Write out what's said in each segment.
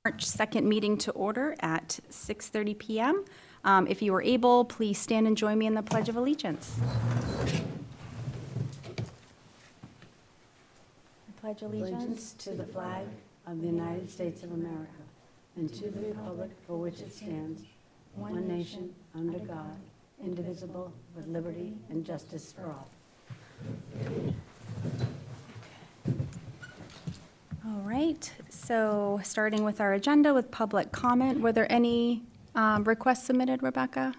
March 2nd meeting to order at 6:30 PM. If you are able, please stand and join me in the Pledge of Allegiance. I pledge Allegiance to the flag of the United States of America and to the republic for which it stands, one nation, under God, indivisible, with liberty and justice for all. All right, so starting with our agenda with public comment, were there any requests submitted, Rebecca?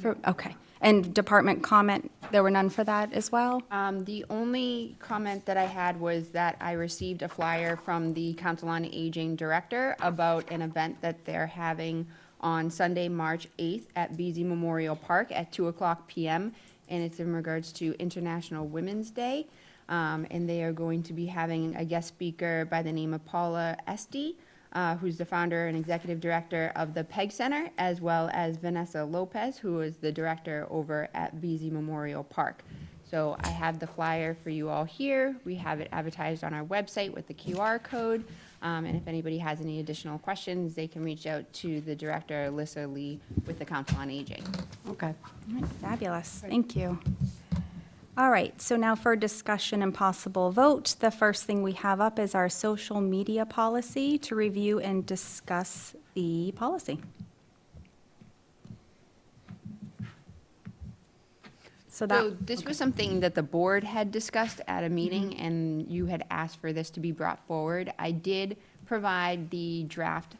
Okay, and department comment, there were none for that as well? The only comment that I had was that I received a flyer from the Council on Aging Director about an event that they're having on Sunday, March 8th at BZ Memorial Park at 2:00 PM, and it's in regards to International Women's Day. And they are going to be having a guest speaker by the name of Paula Esty, who's the founder and executive director of the PEG Center, as well as Vanessa Lopez, who is the director over at BZ Memorial Park. So I have the flyer for you all here. We have it advertised on our website with the QR code. And if anybody has any additional questions, they can reach out to the director, Alyssa Lee, with the Council on Aging. Okay. All right, fabulous, thank you. All right, so now for discussion and possible vote, the first thing we have up is our social media policy to review and discuss the policy. So This was something that the board had discussed at a meeting, and you had asked for this to be brought forward. I did provide the draft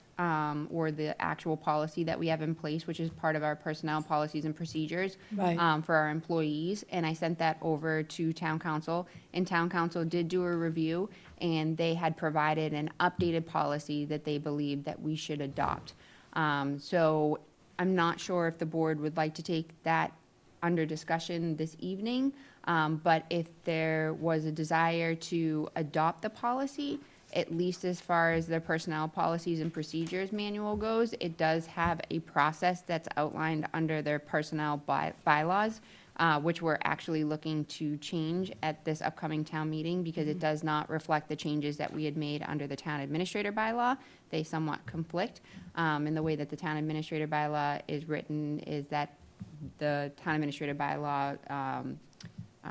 or the actual policy that we have in place, which is part of our personnel policies and procedures Right. for our employees, and I sent that over to town council, and town council did do a review, and they had provided an updated policy that they believed that we should adopt. So I'm not sure if the board would like to take that under discussion this evening, but if there was a desire to adopt the policy, at least as far as the personnel policies and procedures manual goes, it does have a process that's outlined under their personnel bylaws, which we're actually looking to change at this upcoming town meeting because it does not reflect the changes that we had made under the town administrator bylaw. They somewhat conflict. And the way that the town administrator bylaw is written is that the town administrator bylaw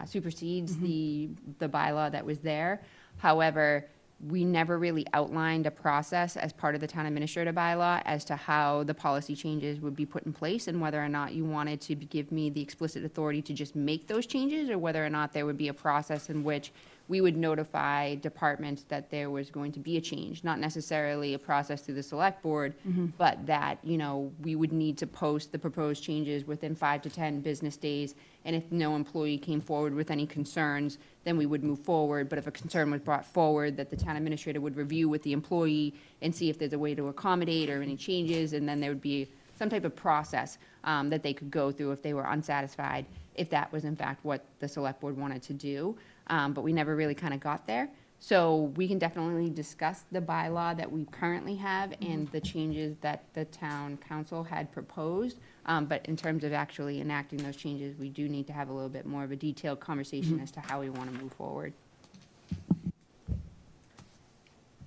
supersedes the bylaw that was there. However, we never really outlined a process as part of the town administrator bylaw as to how the policy changes would be put in place and whether or not you wanted to give me the explicit authority to just make those changes or whether or not there would be a process in which we would notify departments that there was going to be a change, not necessarily a process through the select board, but that, you know, we would need to post the proposed changes within 5 to 10 business days. And if no employee came forward with any concerns, then we would move forward. But if a concern was brought forward, that the town administrator would review with the employee and see if there's a way to accommodate or any changes, and then there would be some type of process that they could go through if they were unsatisfied, if that was in fact what the select board wanted to do. But we never really kind of got there. So we can definitely discuss the bylaw that we currently have and the changes that the town council had proposed. But in terms of actually enacting those changes, we do need to have a little bit more of a detailed conversation as to how we want to move forward.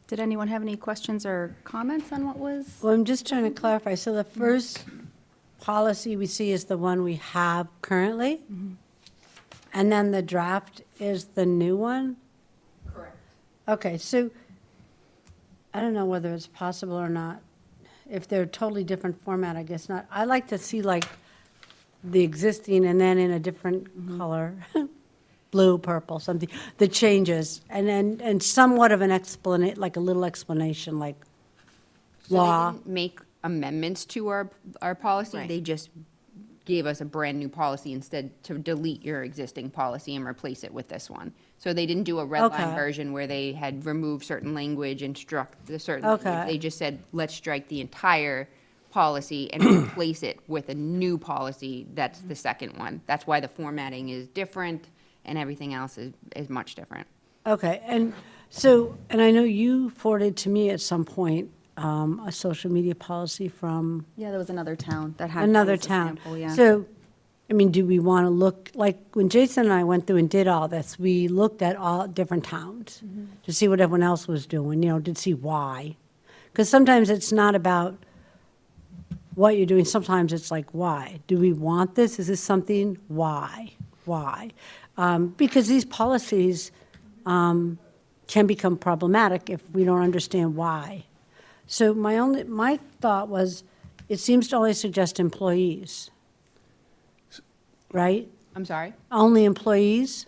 did anyone have any questions or comments on what was? Well, I'm just trying to clarify. So the first policy we see is the one we have currently? And then the draft is the new one? Correct. Okay, so I don't know whether it's possible or not. If they're totally different format, I guess not. I like to see like the existing and then in a different color, blue, purple, something, the changes. And somewhat of an explanation, like a little explanation, like law. They didn't make amendments to our policy. Right. They just gave us a brand-new policy instead to delete your existing policy and replace it with this one. So they didn't do a red line Okay. version where they had removed certain language and struck the certain Okay. language. They just said, let's strike the entire policy and replace it with a new policy. That's the second one. That's why the formatting is different and everything else is much different. Okay, and so, and I know you forwarded to me at some point a social media policy from Yeah, there was another town that had. another that was a town. sample, yeah. So, I mean, do we want to look, like, when Jason and I went through and did all this, we looked at all different towns to see what everyone else was doing, you know, to see why. Because sometimes it's not about what you're doing, sometimes it's like, why? Do we want this? Is this something? Why? Why? Because these policies can become problematic if we don't understand why. So my thought was, it seems to only suggest employees, right? I'm sorry? Only employees?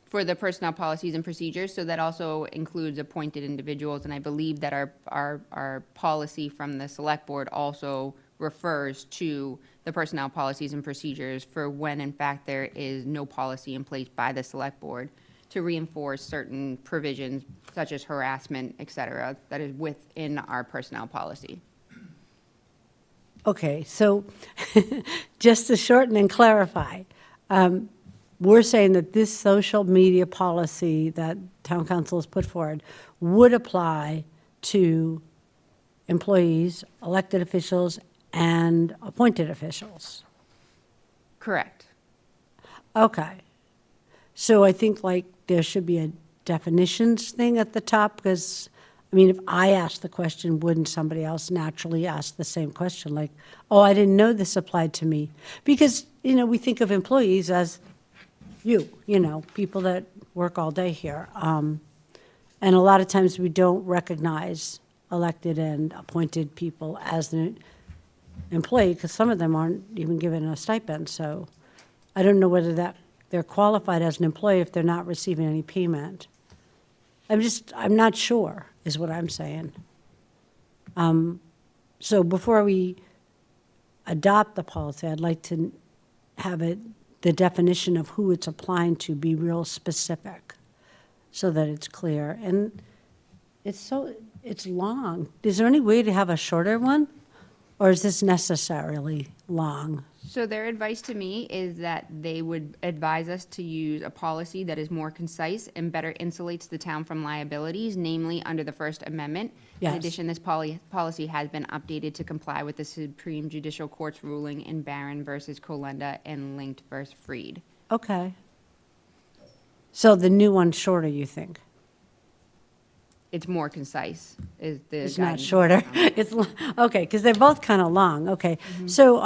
For the personnel policies and procedures, so that also includes appointed individuals, and I believe that our policy from the select board also refers to the personnel policies and procedures for when in fact there is no policy in place by the select board to reinforce certain provisions such as harassment, et cetera, that is within our personnel policy. Okay, so just to shorten and clarify, we're saying that this social media policy that town council has put forward would apply to employees, elected officials, and appointed officials. Correct. Okay. So I think like there should be a definitions thing at the top, because, I mean, if I asked the question, wouldn't somebody else naturally ask the same question? Like, oh, I didn't know this applied to me. Because, we think of employees as people that work all day here. And a lot of times we don't recognize elected and appointed people as an employee, because some of them aren't even given a stipend. So I don't know whether they're qualified as an employee if they're not receiving any payment. I'm not sure, is what I'm saying. So before we adopt the policy, I'd like to have the definition of who it's applying to be real specific, so that it's clear. And it's long. Is there any way to have a shorter one? Or is this necessarily long? So their advice to me is that they would advise us to use a policy that is more concise and better insulates the town from liabilities, namely under the First Amendment. Yes. In addition, this policy has been updated to comply with the Supreme Judicial Court's ruling in Barron versus Colenda and Linked versus Freed. Okay. So the new one's shorter, you think? It's more concise, is the It's not guidance. shorter. Okay, because they're both kind of long. Okay. So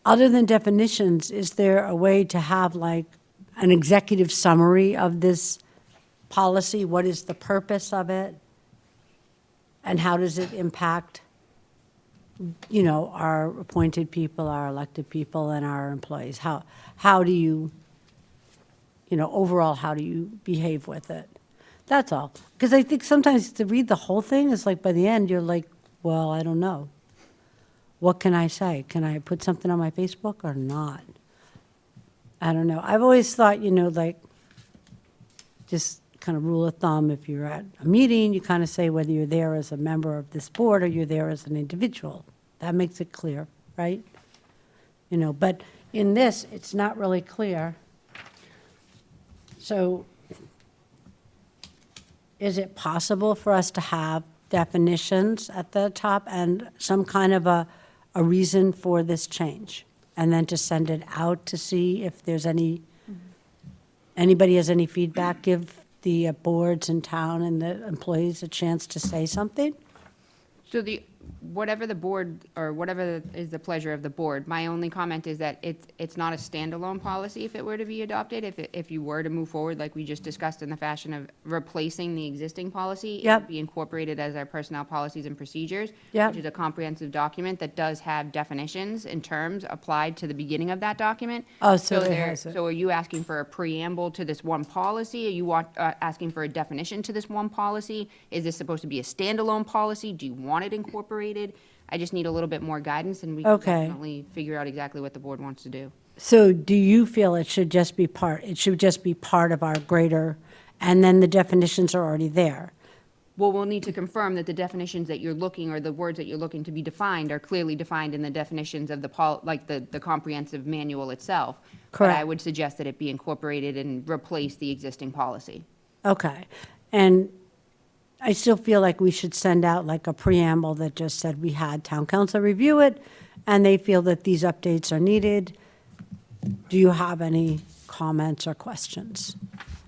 other than definitions, is there a way to have like an executive summary of this policy? What is the purpose of it? And how does it impact, our appointed people, our elected people, and our employees? How do you, overall, how do you behave with it? That's all. Because I think sometimes to read the whole thing is like, by the end, you're like, well, I don't know. What can I say? Can I put something on my Facebook or not? I don't know. I've always thought, like, just kind of rule of thumb, if you're at a meeting, you kind of say whether you're there as a member of this board or you're there as an individual. That makes it clear, right? But in this, it's not really clear. So is it possible for us to have definitions at the top and some kind of a reason for this change? And then to send it out to see if there's anybody has any feedback, give the boards in town and the employees a chance to say something? So whatever the board, or whatever is the pleasure of the board, my only comment is that it's not a standalone policy if it were to be adopted. If you were to move forward, like we just discussed, in the fashion of replacing the existing policy, it Yep. would be incorporated as our personnel policies and procedures, Yep. which is a comprehensive document that does have definitions and terms applied to the beginning of that document. Oh, so it has it. So are you asking for a preamble to this one policy? Are you asking for a definition to this one policy? Is this supposed to be a standalone policy? Do you want it incorporated? I just need a little bit more guidance, and we can Okay. definitely figure out exactly what the board wants to do. So do you feel it should just be part of our greater, and then the definitions are already there? Well, we'll need to confirm that the definitions that you're looking, or the words that you're looking to be defined, are clearly defined in the definitions of the comprehensive manual itself. But I Correct. would suggest that it be incorporated and replace the existing policy. Okay. And I still feel like we should send out like a preamble that just said we had town council review it, and they feel that these updates are needed. Do you have any comments or questions?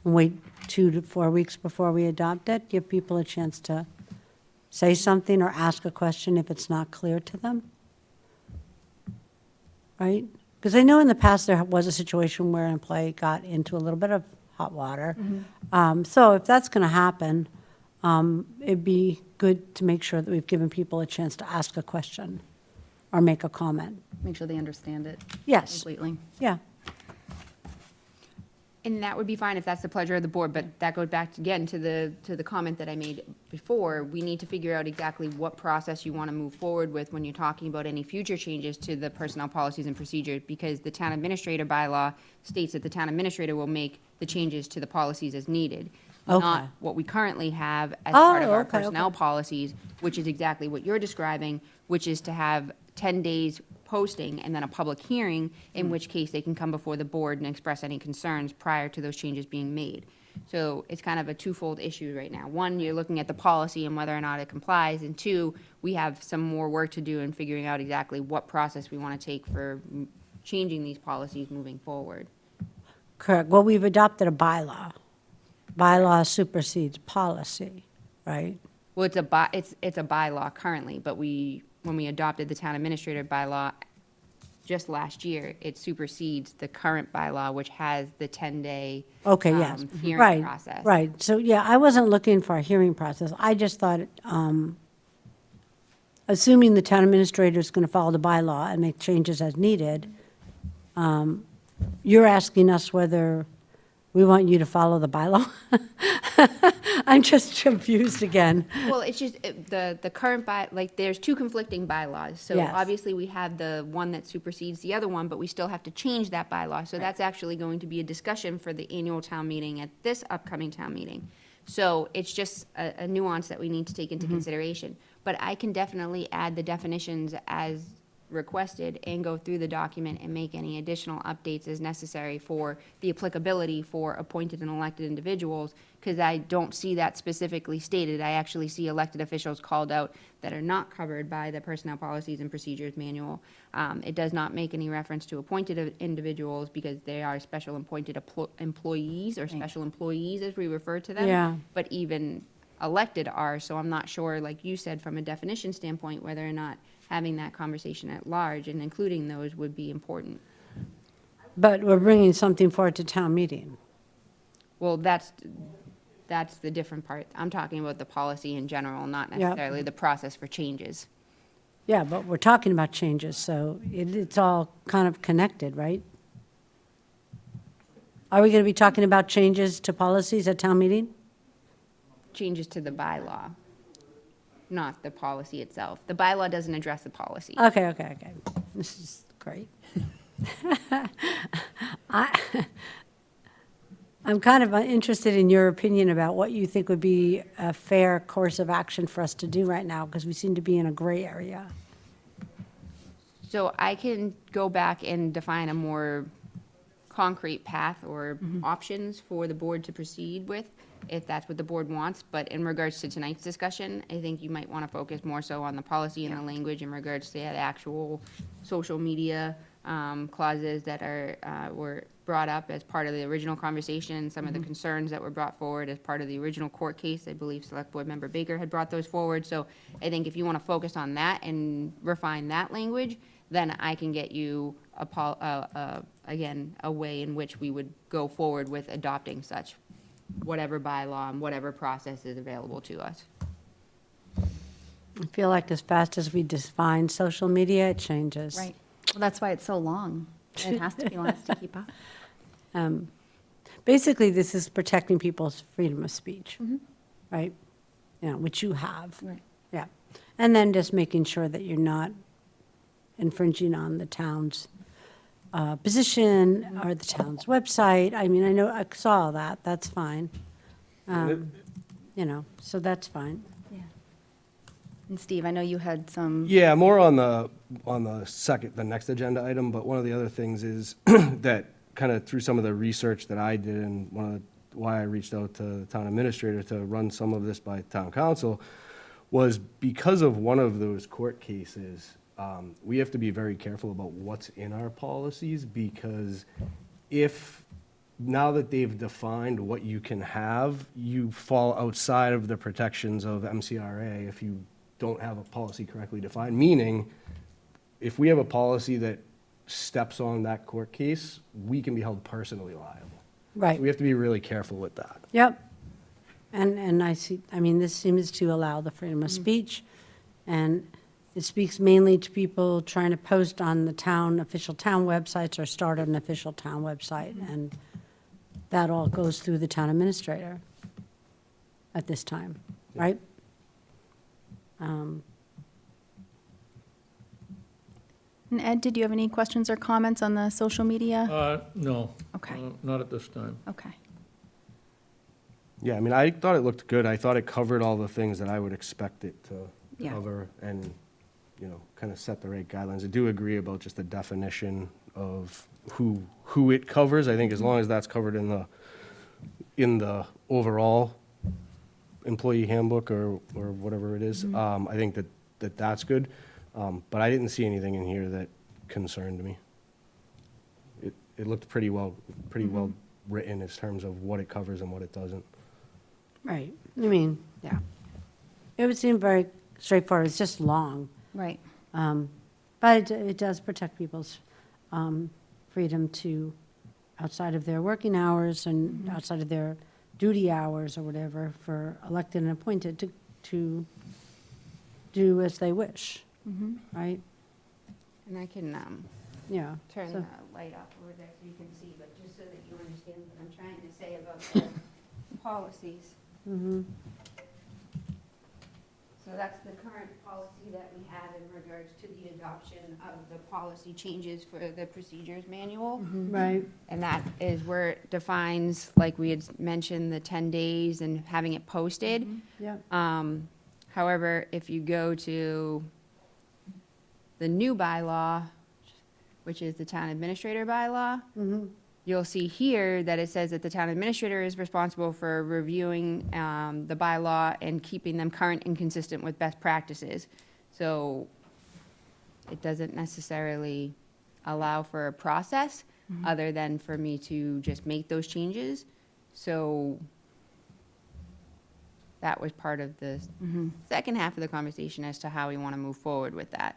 Wait 2 to 4 weeks before we adopt it, give people a chance to say something or ask a question if it's not clear to them? Right? Because I know in the past there was a situation where an employee got into a little bit of hot water. So if that's going to happen, it'd be good to make sure that we've given people a chance to ask a question or make a comment. Make sure they understand it Yes, completely. yeah. And that would be fine if that's the pleasure of the board, but that goes back again to the comment that I made before. We need to figure out exactly what process you want to move forward with when you're talking about any future changes to the personnel policies and procedures, because the town administrator bylaw states that the town administrator will make the changes to the policies as needed. Okay. Not what we currently have as part of Oh, our okay, personnel okay. policies, which is exactly what you're describing, which is to have 10 days posting and then a public hearing, in which case they can come before the board and express any concerns prior to those changes being made. So it's kind of a twofold issue right now. One, you're looking at the policy and whether or not it complies, and two, we have some more work to do in figuring out exactly what process we want to take for changing these policies moving forward. Correct. Well, we've adopted a bylaw. Bylaw supersedes policy, right? Well, it's a bylaw currently, but when we adopted the town administrator bylaw just last year, it supersedes the current bylaw, which has the 10-day Okay, yes. hearing Right, process. right. So, yeah, I wasn't looking for a hearing process. I just thought, assuming the town administrator is going to follow the bylaw and make changes as needed, you're asking us whether we want you to follow the bylaw? I'm just confused again. Well, it's just, the current there's two conflicting bylaws. So Yes. obviously, we have the one that supersedes the other one, but we still have to change that bylaw. So that's actually going to be a discussion for the annual town meeting at this upcoming town meeting. So it's just a nuance that we need to take into consideration. But I can definitely add the definitions as requested and go through the document and make any additional updates as necessary for the applicability for appointed and elected individuals, because I don't see that specifically stated. I actually see elected officials called out that are not covered by the Personnel Policies and Procedures Manual. It does not make any reference to appointed individuals because they are special appointed employees, or special employees as we refer to them. Yeah. But even elected are, so I'm not sure, like you said, from a definition standpoint, whether or not having that conversation at large and including those would be important. But we're bringing something forward to town meeting. Well, that's the different part. I'm talking about the policy in general, not Yep. necessarily the process for changes. Yeah, but we're talking about changes, so it's all kind of connected, right? Are we going to be talking about changes to policies at town meeting? Changes to the bylaw, not the policy itself. The bylaw doesn't address the policy. Okay. This is great. I'm kind of interested in your opinion about what you think would be a fair course of action for us to do right now, because we seem to be in a gray area. So I can go back and define a more concrete path or options for the board to proceed with, if that's what the board wants. But in regards to tonight's discussion, I think you might want to focus more so on the policy and the language in regards to the actual social media clauses that were brought up as part of the original conversation, some of the concerns that were brought forward as part of the original court case. I believe Select Board Member Baker had brought those forward. So I think if you want to focus on that and refine that language, then I can get you again, a way in which we would go forward with adopting such whatever bylaw and whatever process is available to us. I feel like as fast as we define social media, it changes. Right. Well, that's why it's so long. It has to be long to keep up. Basically, this is protecting people's freedom of speech, right? You know, which you have. Right. Yeah. And then just making sure that you're not infringing on the town's position or the town's website. I mean, I know, I saw all that, that's fine. You know, so that's fine. Yeah. And Steve, I know you had some. Yeah, more on the the next agenda item, but one of the other things is that kind of through some of the research that I did, and why I reached out to the town administrator to run some of this by town council, was because of one of those court cases. We have to be very careful about what's in our policies, because if now that they've defined what you can have, you fall outside of the protections of MCRA if you don't have a policy correctly defined, meaning if we have a policy that steps on that court case, we can be held personally liable. Right. So we have to be really careful with that. Yep. And I see, I mean, this seems to allow the freedom of speech, and it speaks mainly to people trying to post on the official town websites or start an official town website, and that all goes through the town administrator at this time, right? And Ed, did you have any questions or comments on the social media? No. Okay. Not at this time. Okay. Yeah, I mean, I thought it looked good. I thought it covered all the things that I would expect it to Yeah. cover and, kind of set the right guidelines. I do agree about just the definition of who it covers. I think as long as that's covered in the overall employee handbook or whatever it is, I think that's good. But I didn't see anything in here that concerned me. It looked pretty well written in terms of what it covers and what it doesn't. Right. I mean, yeah. It would seem very straightforward. It's just long. Right. But it does protect people's freedom to, outside of their working hours and outside of their duty hours or whatever, for elected and appointed to do as they wish, right? And I can Yeah. turn so- the light off over there so you can see, but just so that you understand what I'm trying to say about the policies. Mhm. So that's the current policy that we have in regards to the adoption of the policy changes for the procedures manual. Right. And that is where it defines, like we had mentioned, the 10 days and having it posted. Yeah. However, if you go to the new bylaw, which is the town administrator bylaw, you'll see here that it says that the town administrator is responsible for reviewing the bylaw and keeping them current and consistent with best practices. So it doesn't necessarily allow for a process other than for me to just make those changes. So that was part of the second half of the conversation as to how we want to move forward with that.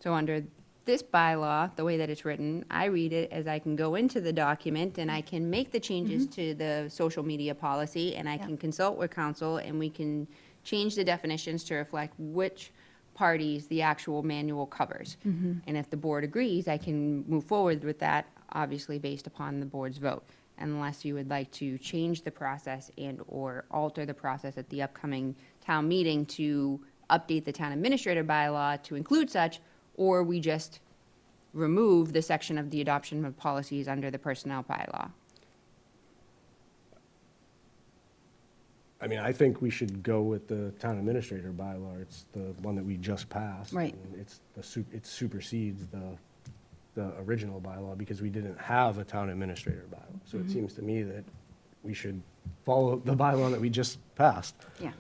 So under this bylaw, the way that it's written, I read it as I can go into the document and I can make the changes to the social media policy, and I can consult with counsel, and we can change the definitions to reflect which parties the actual manual covers. And if the board agrees, I can move forward with that, obviously based upon the board's vote, unless you would like to change the process and/or alter the process at the upcoming town meeting to update the town administrator bylaw to include such, or we just remove the section of the adoption of policies under the personnel bylaw. I mean, I think we should go with the town administrator bylaw. It's the one that we just passed. Right. And it supersedes the original bylaw because we didn't have a town administrator bylaw. So it seems to me that we should follow the bylaw that we just passed. Yeah.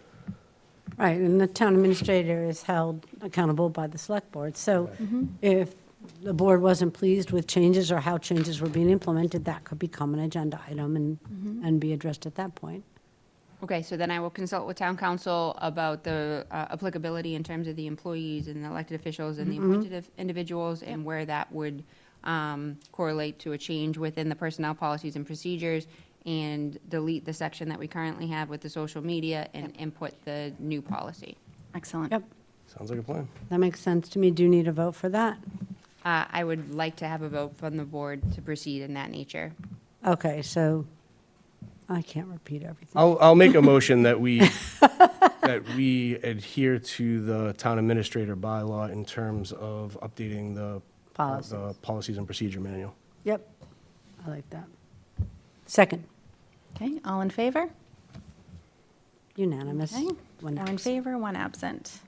Right, and the town administrator is held accountable by the select board. So if the board wasn't pleased with changes or how changes were being implemented, that could become an agenda item and be addressed at that point. Okay, so then I will consult with town council about the applicability in terms of the employees and the elected officials and the appointed individuals, and where that would correlate to a change within the personnel policies and procedures, and delete the section that we currently have with the social media and input the new policy. Excellent. Yep, Sounds like a plan. that makes sense to me. Do you need a vote for that? I would like to have a vote from the board to proceed in that nature. Okay, so I can't repeat everything. I'll make a motion that we adhere to the town administrator bylaw in terms of updating the policies and procedure manual. Yep, I like that. Second, Okay, all in favor? unanimous. Okay. One One in absent. favor, one absent.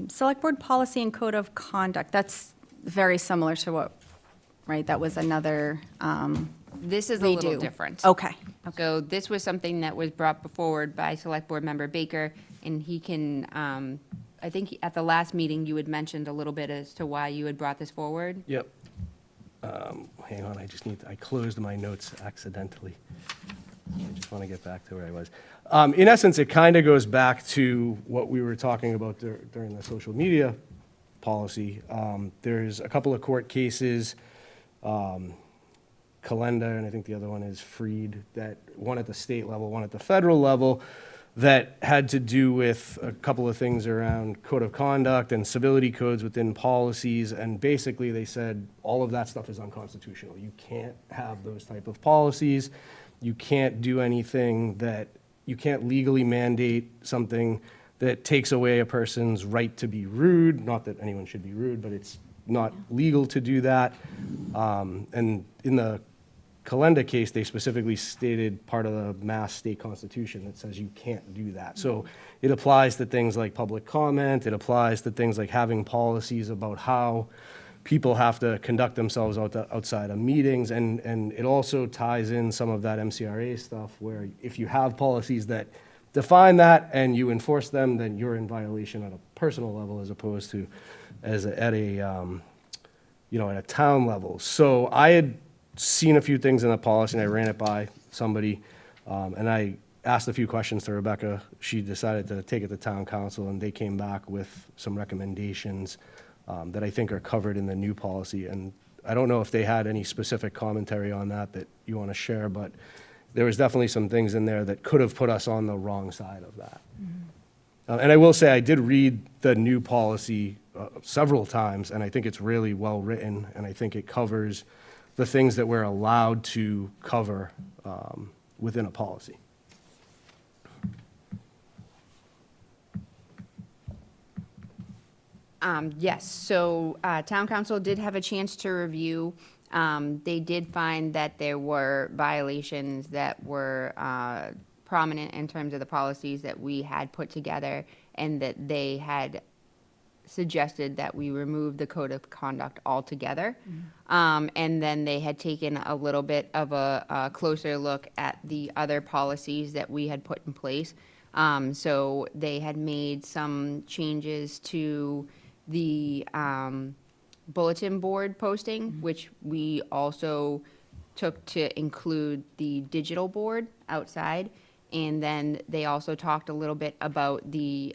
Select Board Policy and Code of Conduct, that's very similar to what, right, that was another This is a They little do. different. Okay. So this was something that was brought forward by Select Board Member Baker, and he can, I think at the last meeting, you had mentioned a little bit as to why you had brought this forward. Yep. Hang on, I closed my notes accidentally. I just want to get back to where I was. In essence, it kind of goes back to what we were talking about during the social media policy. There's a couple of court cases, Calenda, and I think the other one is Freed, that one at the state level, one at the federal level, that had to do with a couple of things around code of conduct and civility codes within policies. And basically, they said all of that stuff is unconstitutional. You can't have those type of policies. You can't do anything that, you can't legally mandate something that takes away a person's right to be rude. Not that anyone should be rude, but it's not legal to do that. And in the Calenda case, they specifically stated part of the Mass state constitution that says you can't do that. So it applies to things like public comment, it applies to things like having policies about how people have to conduct themselves outside of meetings, and it also ties in some of that MCRA stuff where if you have policies that define that and you enforce them, then you're in violation at a personal level as opposed to at a town level. So I had seen a few things in the policy, and I ran it by somebody, and I asked a few questions to Rebecca. She decided to take it to town council, and they came back with some recommendations that I think are covered in the new policy. And I don't know if they had any specific commentary on that you want to share, but there was definitely some things in there that could have put us on the wrong side of that. And I will say, I did read the new policy several times, and I think it's really well-written, and I think it covers the things that we're allowed to cover within a policy. Yes, so town council did have a chance to review. They did find that there were violations that were prominent in terms of the policies that we had put together, and that they had suggested that we remove the code of conduct altogether. And then they had taken a little bit of a closer look at the other policies that we had put in place. So they had made some changes to the bulletin board posting, which we also took to include the digital board outside. And then they also talked a little bit about the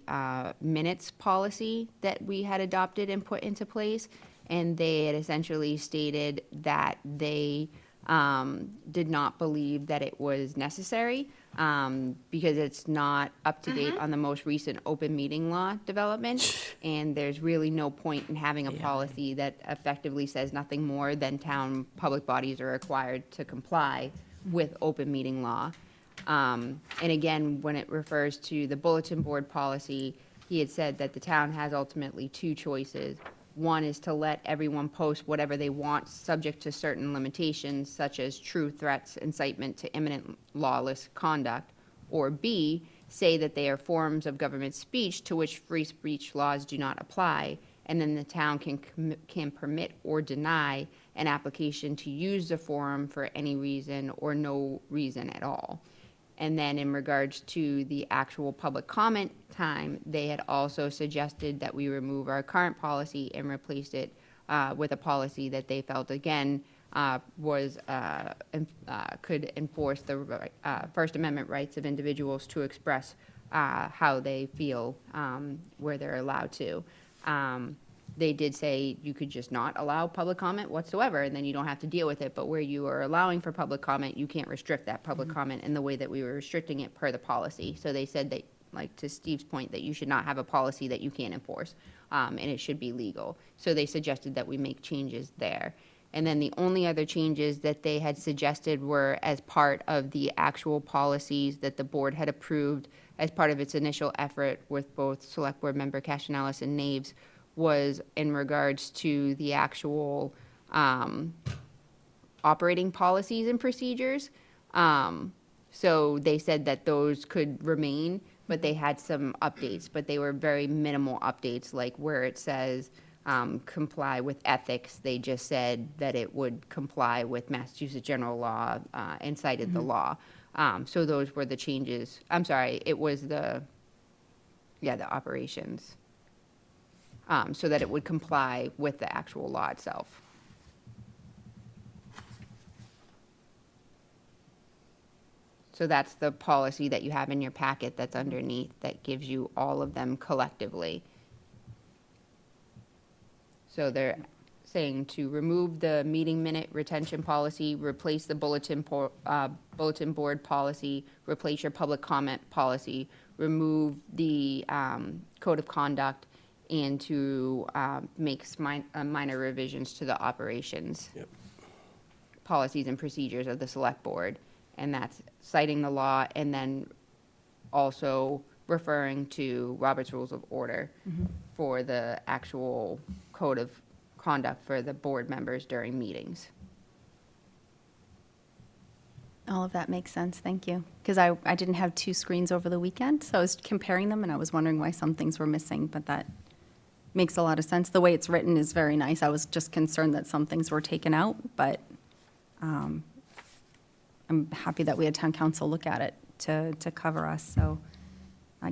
minutes policy that we had adopted and put into place. And they had essentially stated that they did not believe that it was necessary because it's not up to date on the most recent open meeting law development. And there's really no point in having a policy that effectively says nothing more than town public bodies are required to comply with open meeting law. And again, when it refers to the bulletin board policy, he had said that the town has ultimately two choices. One is to let everyone post whatever they want, subject to certain limitations, such as true threats, incitement to imminent lawless conduct. Or B, say that they are forms of government speech to which free speech laws do not apply, and then the town can permit or deny an application to use the forum for any reason or no reason at all. And then in regards to the actual public comment time, they had also suggested that we remove our current policy and replace it with a policy that they felt, again, could enforce the First Amendment rights of individuals to express how they feel where they're allowed to. They did say you could just not allow public comment whatsoever, and then you don't have to deal with it. But where you are allowing for public comment, you can't restrict that public comment in the way that we were restricting it per the policy. So they said that, like to Steve's point, that you should not have a policy that you can't enforce, and it should be legal. So they suggested that we make changes there. And then the only other changes that they had suggested were as part of the actual policies that the board had approved as part of its initial effort with both Select Board Member Cashinellis and Naves, was in regards to the actual operating policies and procedures. So they said that those could remain, but they had some updates, but they were very minimal updates, like where it says comply with ethics. They just said that it would comply with Massachusetts general law, and cited the law. So those were the changes. I'm sorry, it was the operations. So that it would comply with the actual law itself. So that's the policy that you have in your packet that's underneath, that gives you all of them collectively. So they're saying to remove the meeting minute retention policy, replace the bulletin board policy, replace your public comment policy, remove the code of conduct, and to make minor revisions to the operations Yep. policies and procedures of the select board. And that's citing the law and then also referring to Robert's Rules of Order for the actual code of conduct for the board members during meetings. All of that makes sense, thank you. Because I didn't have two screens over the weekend, so I was comparing them, and I was wondering why some things were missing, but that makes a lot of sense. The way it's written is very nice. I was just concerned that some things were taken out, but I'm happy that we had town council look at it to cover us, so.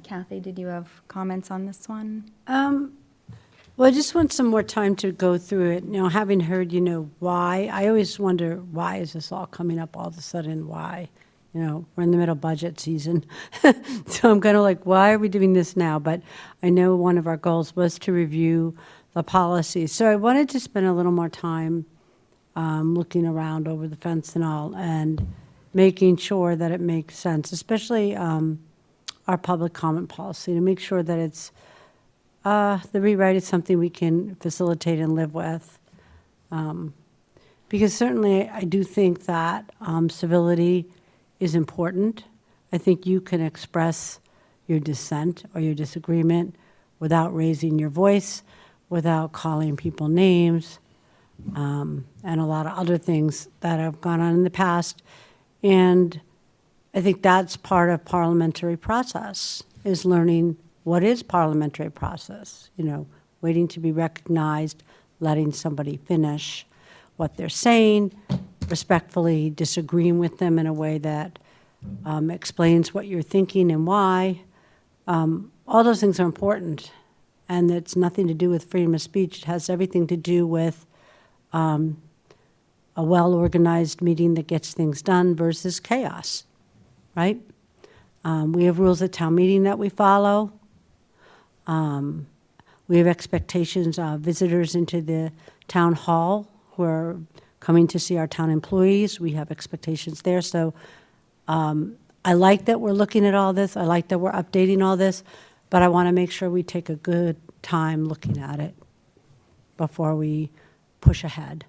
Kathy, did you have comments on this one? Well, I just want some more time to go through it, having heard, why. I always wonder, why is this all coming up all of a sudden? Why? We're in the middle of budget season. So I'm kind of like, why are we doing this now? But I know one of our goals was to review the policy. So I wanted to spend a little more time looking around over the fence and all, and making sure that it makes sense, especially our public comment policy, to make sure that it's, the rewrite is something we can facilitate and live with. Because certainly I do think that civility is important. I think you can express your dissent or your disagreement without raising your voice, without calling people names, and a lot of other things that have gone on in the past. And I think that's part of parliamentary process, is learning what is parliamentary process, waiting to be recognized, letting somebody finish what they're saying, respectfully disagreeing with them in a way that explains what you're thinking and why. All those things are important, and it's nothing to do with freedom of speech. It has everything to do with a well-organized meeting that gets things done versus chaos, right? We have rules at town meeting that we follow. We have expectations of visitors into the town hall who are coming to see our town employees. We have expectations there. So I like that we're looking at all this. I like that we're updating all this, but I want to make sure we take a good time looking at it before we push ahead.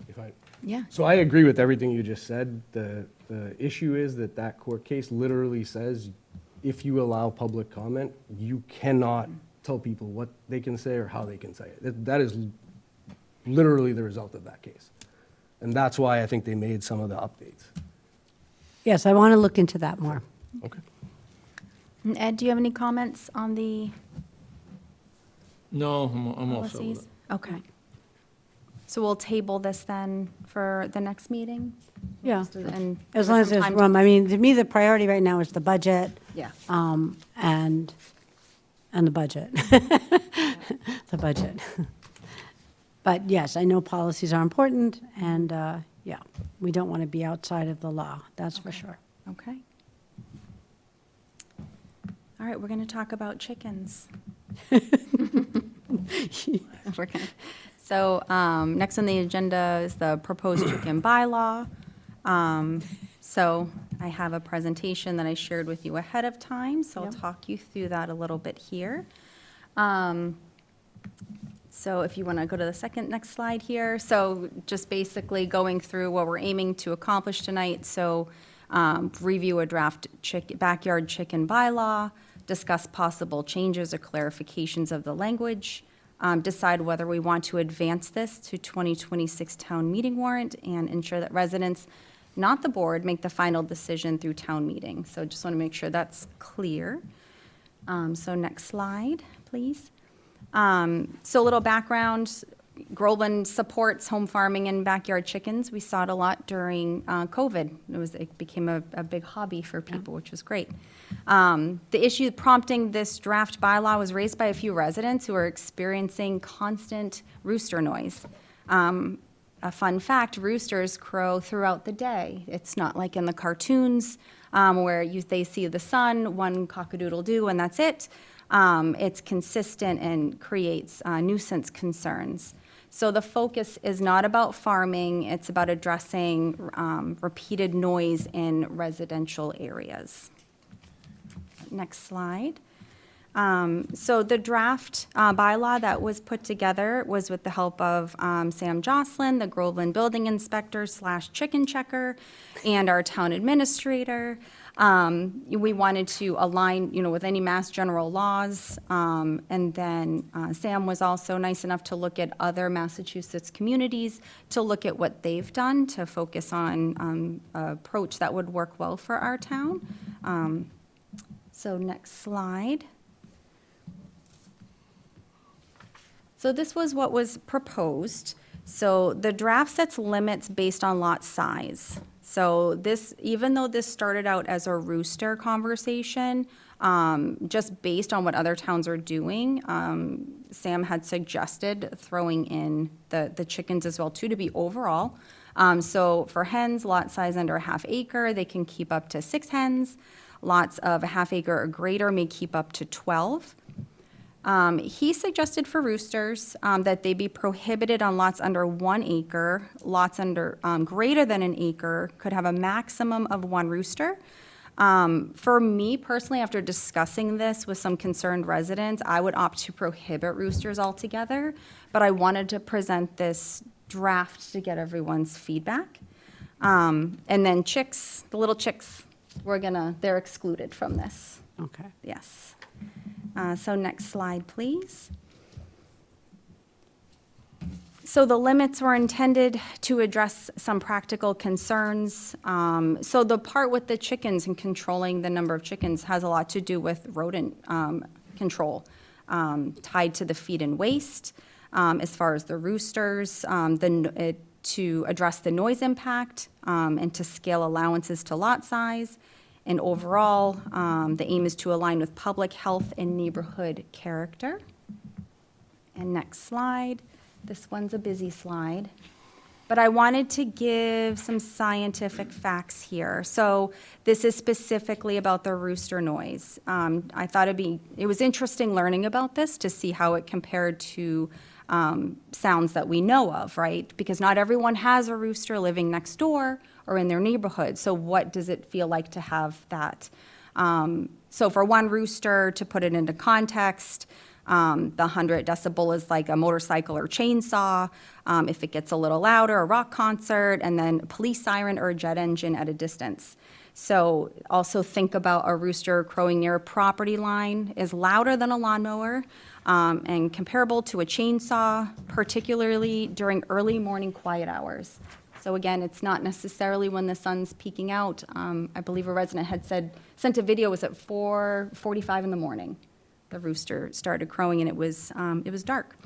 If I- Yeah. So I agree with everything you just said. The issue is that court case literally says, if you allow public comment, you cannot tell people what they can say or how they can say it. That is literally the result of that case. And that's why I think they made some of the updates. Yes, I want to look into that more. Okay. And Ed, do you have any comments on the No, I'm all set with policies? it. Okay. So we'll table this then for the next meeting? Yeah, Just and as long as some there's time to- room. I mean, to me, the priority right now is the budget. Yeah. And the budget. The budget. But yes, I know policies are important, and, yeah, we don't want to be outside of the law, that's for sure. Okay. All right, we're going to talk about chickens. We're gonna- So next on the agenda is the proposed chicken bylaw. So I have a presentation that I shared with you ahead of time, so I'll Yep. talk you through that a little bit here. So if you want to go to the next slide here. So just basically going through what we're aiming to accomplish tonight. So review a draft backyard chicken bylaw, discuss possible changes or clarifications of the language, decide whether we want to advance this to 2026 town meeting warrant, and ensure that residents, not the board, make the final decision through town meeting. So just want to make sure that's clear. So next slide, please. So a little background, Groveland supports home farming and backyard chickens. We saw it a lot during COVID. It became a big hobby for people, which was great. The issue prompting this draft bylaw was raised by a few residents who are experiencing constant rooster noise. A fun fact, roosters crow throughout the day. It's not like in the cartoons where they see the sun, one cock-a-doodle-doo, and that's it. It's consistent and creates nuisance concerns. So the focus is not about farming, it's about addressing repeated noise in residential areas. Next slide. So the draft bylaw that was put together was with the help of Sam Jocelyn, the Groveland Building Inspector / Chicken Checker, and our town administrator. We wanted to align, with any mass general laws. And then Sam was also nice enough to look at other Massachusetts communities to look at what they've done to focus on an approach that would work well for our town. So next slide. So this was what was proposed. So the draft sets limits based on lot size. So this, even though this started out as a rooster conversation, just based on what other towns are doing, Sam had suggested throwing in the chickens as well too, to be overall. So for hens, lot size under a half acre, they can keep up to 6 hens. Lots of a half acre or greater may keep up to 12. He suggested for roosters that they be prohibited on lots under 1 acre. Lots under greater than an acre could have a maximum of 1 rooster. For me personally, after discussing this with some concerned residents, I would opt to prohibit roosters altogether, but I wanted to present this draft to get everyone's feedback. And then chicks, the little chicks, they're excluded from this. Okay. Yes. So next slide, please. So the limits were intended to address some practical concerns. So the part with the chickens and controlling the number of chickens has a lot to do with rodent control, tied to the feed and waste. As far as the roosters, to address the noise impact and to scale allowances to lot size. And overall, the aim is to align with public health and neighborhood character. And next slide. This one's a busy slide. But I wanted to give some scientific facts here. So this is specifically about the rooster noise. I thought it was interesting learning about this to see how it compared to sounds that we know of, right? Because not everyone has a rooster living next door or in their neighborhood. So what does it feel like to have that? So for 1 rooster, to put it into context, the 100 decibel is like a motorcycle or chainsaw. If it gets a little louder, a rock concert, and then a police siren or a jet engine at a distance. So also think about a rooster crowing near a property line is louder than a lawnmower and comparable to a chainsaw, particularly during early morning quiet hours. So again, it's not necessarily when the sun's peeking out. I believe a resident had sent a video, was at 4:45 in the morning. The rooster started crowing and it was dark.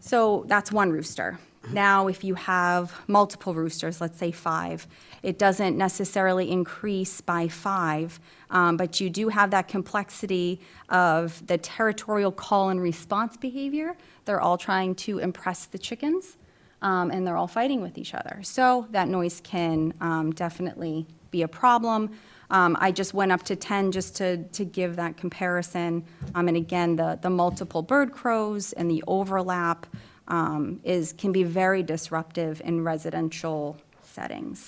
So that's 1 rooster. Now, if you have multiple roosters, let's say 5, it doesn't necessarily increase by 5, but you do have that complexity of the territorial call and response behavior. They're all trying to impress the chickens, and they're all fighting with each other. So that noise can definitely be a problem. I just went up to 10 just to give that comparison. And again, the multiple bird crows and the overlap can be very disruptive in residential settings.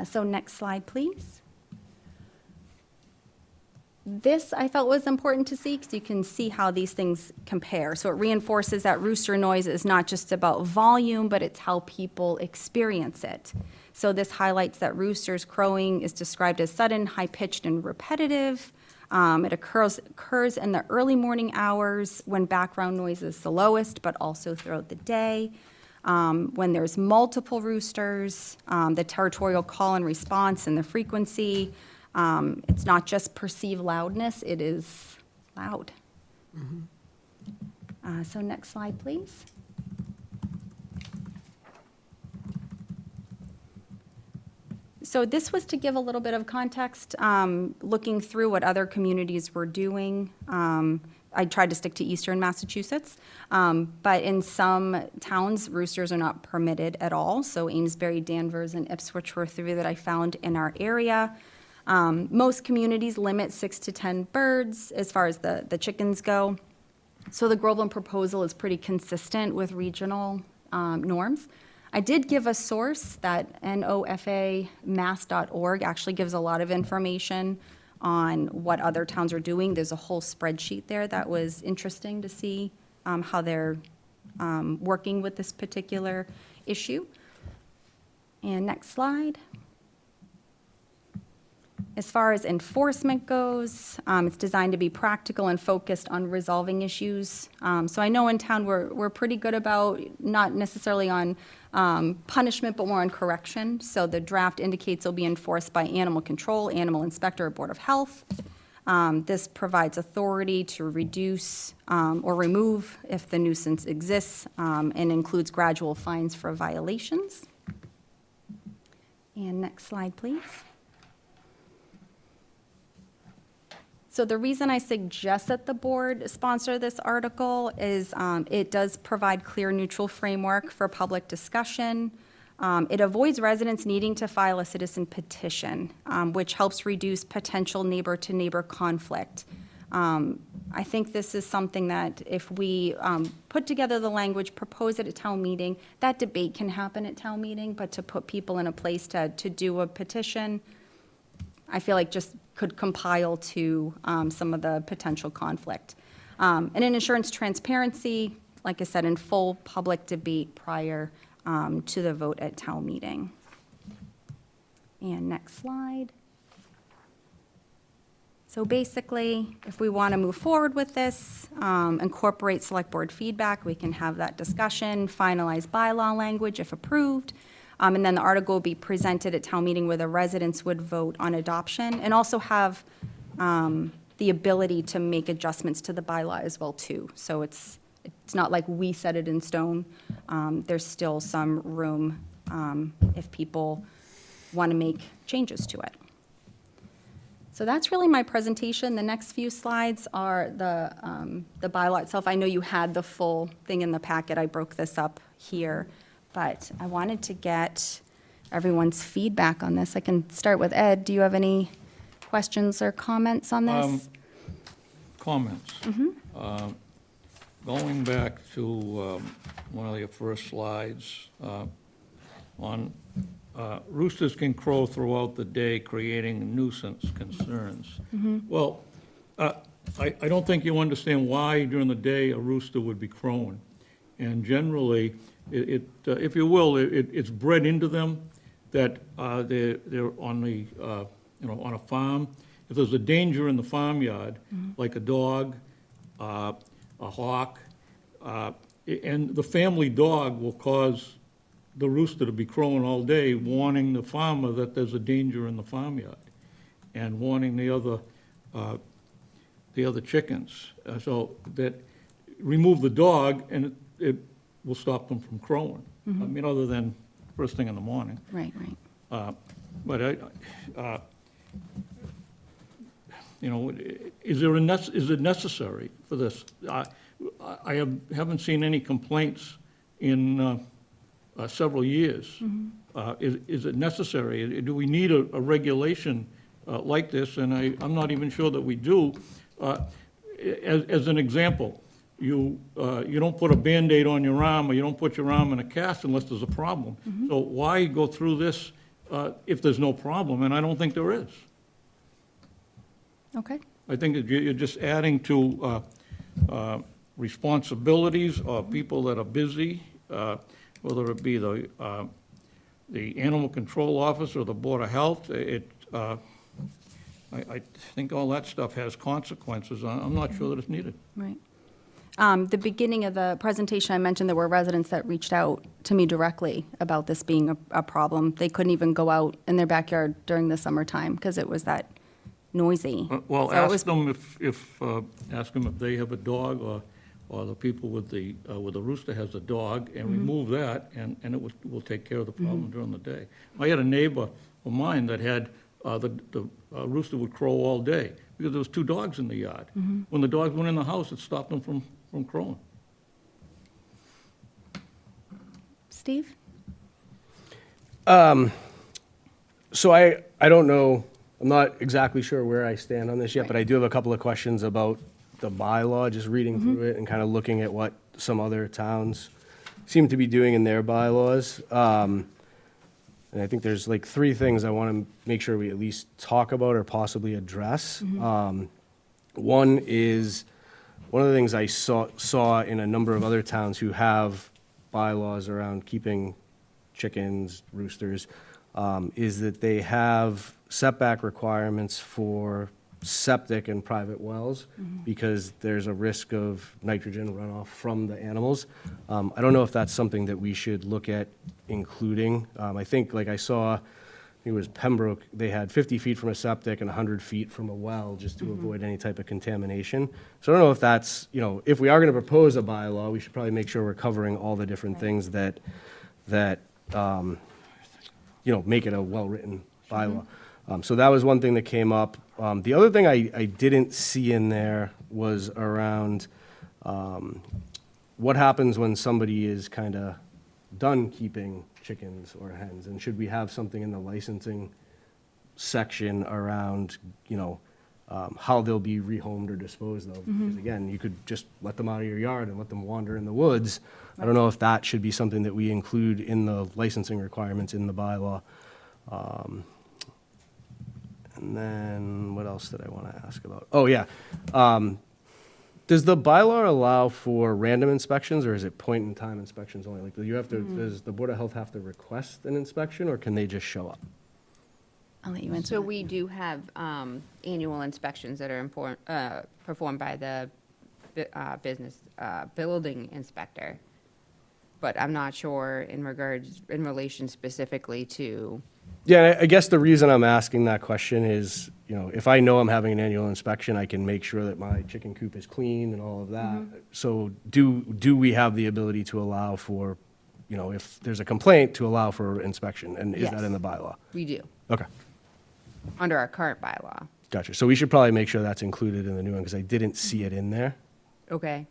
So next slide, please. This I felt was important to see because you can see how these things compare. So it reinforces that rooster noise is not just about volume, but it's how people experience it. So this highlights that roosters crowing is described as sudden, high-pitched, and repetitive. It occurs in the early morning hours when background noise is the lowest, but also throughout the day. When there's multiple roosters, the territorial call and response and the frequency, it's not just perceived loudness, it is loud. So next slide, please. So this was to give a little bit of context, looking through what other communities were doing. I tried to stick to Eastern Massachusetts, but in some towns, roosters are not permitted at all. So Amesbury, Danvers, and Ipswich were three that I found in our area. Most communities limit 6 to 10 birds as far as the chickens go. So the Groveland proposal is pretty consistent with regional norms. I did give a source that NOFAMass.org actually gives a lot of information on what other towns are doing. There's a whole spreadsheet there that was interesting to see how they're working with this particular issue. And next slide. As far as enforcement goes, it's designed to be practical and focused on resolving issues. So I know in town we're pretty good about not necessarily on punishment, but more on correction. So the draft indicates it'll be enforced by animal control, animal inspector, or board of health. This provides authority to reduce or remove if the nuisance exists, and includes gradual fines for violations. And next slide, please. So the reason I suggest that the board sponsor this article is it does provide clear, neutral framework for public discussion. It avoids residents needing to file a citizen petition, which helps reduce potential neighbor-to-neighbor conflict. I think this is something that if we put together the language, propose it at town meeting, that debate can happen at town meeting, but to put people in a place to do a petition, I feel like just could compile to some of the potential conflict. And in insurance transparency, like I said, in full public debate prior to the vote at town meeting. And next slide. So basically, if we want to move forward with this, incorporate select board feedback, we can have that discussion, finalize bylaw language if approved, and then the article will be presented at town meeting where the residents would vote on adoption, and also have the ability to make adjustments to the bylaw as well, too. So it's not like we set it in stone. There's still some room if people want to make changes to it. So that's really my presentation. The next few slides are the bylaw itself. I know you had the full thing in the packet. I broke this up here, but I wanted to get everyone's feedback on this. I can start with Ed. Do you have any questions or comments on this? Comments. Going back to one of your first slides on roosters can crow throughout the day, creating nuisance concerns. Well, I don't think you understand why during the day a rooster would be crowing. And generally, if you will, it's bred into them that they're on the on a farm. If there's a danger in the farmyard, like a dog, a hawk, and the family dog will cause the rooster to be crowing all day, warning the farmer that there's a danger in the farmyard, and warning the other chickens. So that remove the dog, and it will stop them from crowing. I mean, other than first thing in the morning. Right. But is it necessary for this? I haven't seen any complaints in several years. Is it necessary? Do we need a regulation like this? And I'm not even sure that we do. As an example, you don't put a Band-Aid on your arm, or you don't put your arm in a cast unless there's a problem. So why go through this if there's no problem? And I don't think there is. Okay. I think that you're just adding to responsibilities of people that are busy, whether it be the animal control officer or the Board of Health. I think all that stuff has consequences. I'm not sure that it's needed. Right. The beginning of the presentation, I mentioned there were residents that reached out to me directly about this being a problem. They couldn't even go out in their backyard during the summertime because it was that noisy. Well, So it was- ask them if they have a dog, or the people with the rooster has a dog, and remove that, and it will take care of the problem during the day. I had a neighbor of mine that had, the rooster would crow all day, because there was 2 dogs in the yard. When the dogs went in the house, it stopped them from crowing. Steve? So I don't know, I'm not exactly sure where I stand on this yet, but I do have a couple of questions about the bylaw, just reading through it and kind of looking at what some other towns seem to be doing in their bylaws. And I think there's like 3 things I want to make sure we at least talk about or possibly address. One is, one of the things I saw in a number of other towns who have bylaws around keeping chickens, roosters, is that they have setback requirements for septic and private wells because there's a risk of nitrogen runoff from the animals. I don't know if that's something that we should look at including. I think, like I saw, it was Pembroke, they had 50 feet from a septic and 100 feet from a well just to avoid any type of contamination. So I don't know if that's, if we are going to propose a bylaw, we should probably make sure we're covering all the different things that make it a well-written bylaw. So that was one thing that came up. The other thing I didn't see in there was around what happens when somebody is kind of done keeping chickens or hens, and should we have something in the licensing section around, how they'll be rehomed or disposed of? Because again, you could just let them out of your yard and let them wander in the woods. I don't know if that should be something that we include in the licensing requirements in the bylaw. And then, what else did I want to ask about? Oh, yeah. Does the bylaw allow for random inspections, or is it point-in-time inspections only? Like, does the Board of Health have to request an inspection, or can they just show up? I'll let you answer. So that. we do have annual inspections that are performed by the building inspector. But I'm not sure in relation specifically to, Yeah, I guess the reason I'm asking that question is, if I know I'm having an annual inspection, I can make sure that my chicken coop is clean and all of that. So do we have the ability to allow for, if there's a complaint, to allow for inspection? And is that Yes. in the bylaw? we do, Okay, under our current bylaw. gotcha. So we should probably make sure that's included in the new one, because I didn't see it in there. Okay.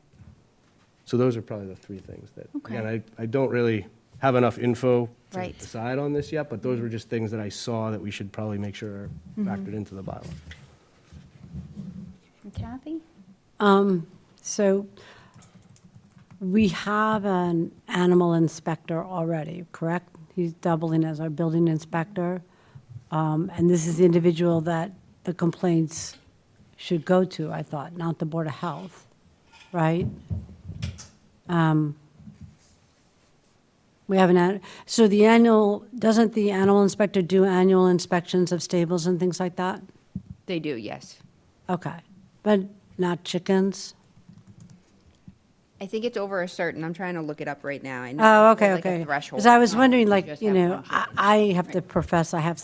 So those are probably the 3 things that, Okay. again, I don't really have enough info to Right. decide on this yet, but those were just things that I saw that we should probably make sure are factored into the bylaw. Kathy? So we have an animal inspector already, correct? He's doubling as our building inspector. And this is the individual that the complaints should go to, I thought, not the Board of Health, right? We have so doesn't the animal inspector do annual inspections of stables and things like that? They do, yes. Okay, but not chickens? I think it's over a certain, I'm trying to look it up right now. I know Oh, there's okay, like a okay. threshold. Because I was Not wondering, you like, just you have know, one chicken. I have to profess, I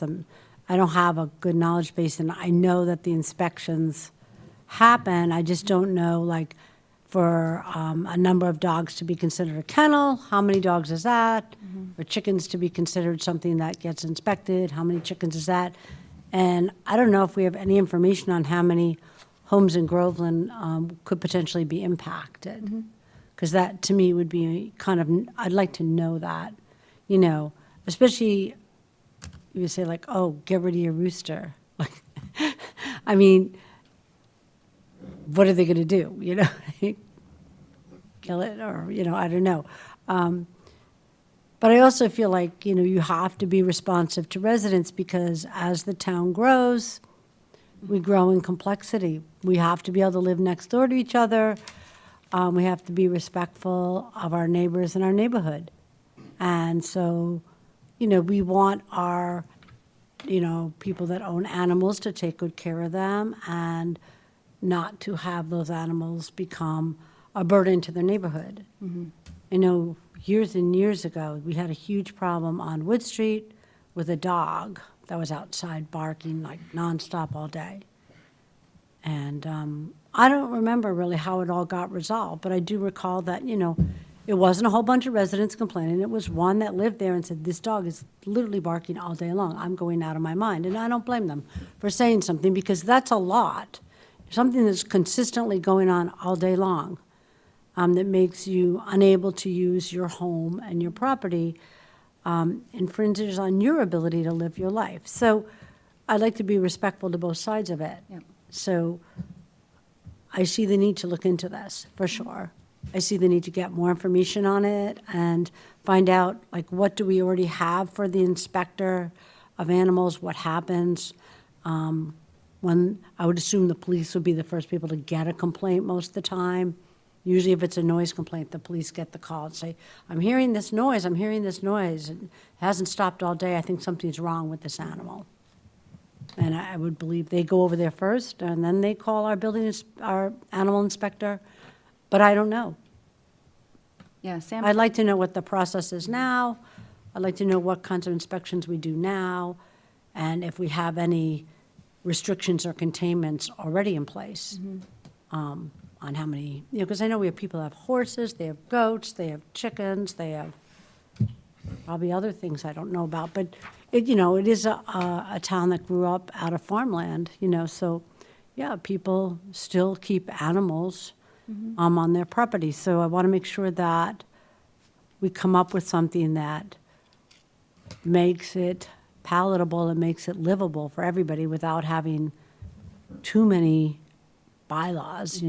don't have a good knowledge base, and I know that the inspections happen, I just don't know, like, for a number of dogs to be considered a kennel, how many dogs is that? For chickens to be considered something that gets inspected, how many chickens is that? And I don't know if we have any information on how many homes in Groveland could potentially be impacted. Because that, to me, would be kind of, I'd like to know that, especially, you would say like, oh, get rid of your rooster. Like, I mean, what are they going to do, Kill it, or, I don't know. But I also feel like, you have to be responsive to residents, because as the town grows, we grow in complexity. We have to be able to live next door to each other. We have to be respectful of our neighbors in our neighborhood. And so, we want our, people that own animals to take good care of them and not to have those animals become a burden to their neighborhood. Years and years ago, we had a huge problem on Wood Street with a dog that was outside barking like nonstop all day. And I don't remember really how it all got resolved, but I do recall that, it wasn't a whole bunch of residents complaining. It was one that lived there and said, this dog is literally barking all day long. I'm going out of my mind. And I don't blame them for saying something, because that's a lot. Something that's consistently going on all day long, that makes you unable to use your home and your property, infringes on your ability to live your life. So I'd like to be respectful to both sides of it. Yep. So I see the need to look into this, for sure. I see the need to get more information on it and find out, like, what do we already have for the inspector of animals, what happens. When, I would assume the police would be the first people to get a complaint most of the time. Usually if it's a noise complaint, the police get the call and say, I'm hearing this noise, I'm hearing this noise. It hasn't stopped all day, I think something's wrong with this animal. And I would believe they go over there first, and then they call our animal inspector, but I don't know. Yeah, Sam? I'd like to know what the process is now. I'd like to know what kinds of inspections we do now, and if we have any restrictions or containments already in place on how many, because I know we have people that have horses, they have goats, they have chickens, they have probably other things I don't know about, but it is a town that grew up out of farmland, so, yeah, people still keep animals on their property. So I want to make sure that we come up with something that makes it palatable and makes it livable for everybody without having too many bylaws,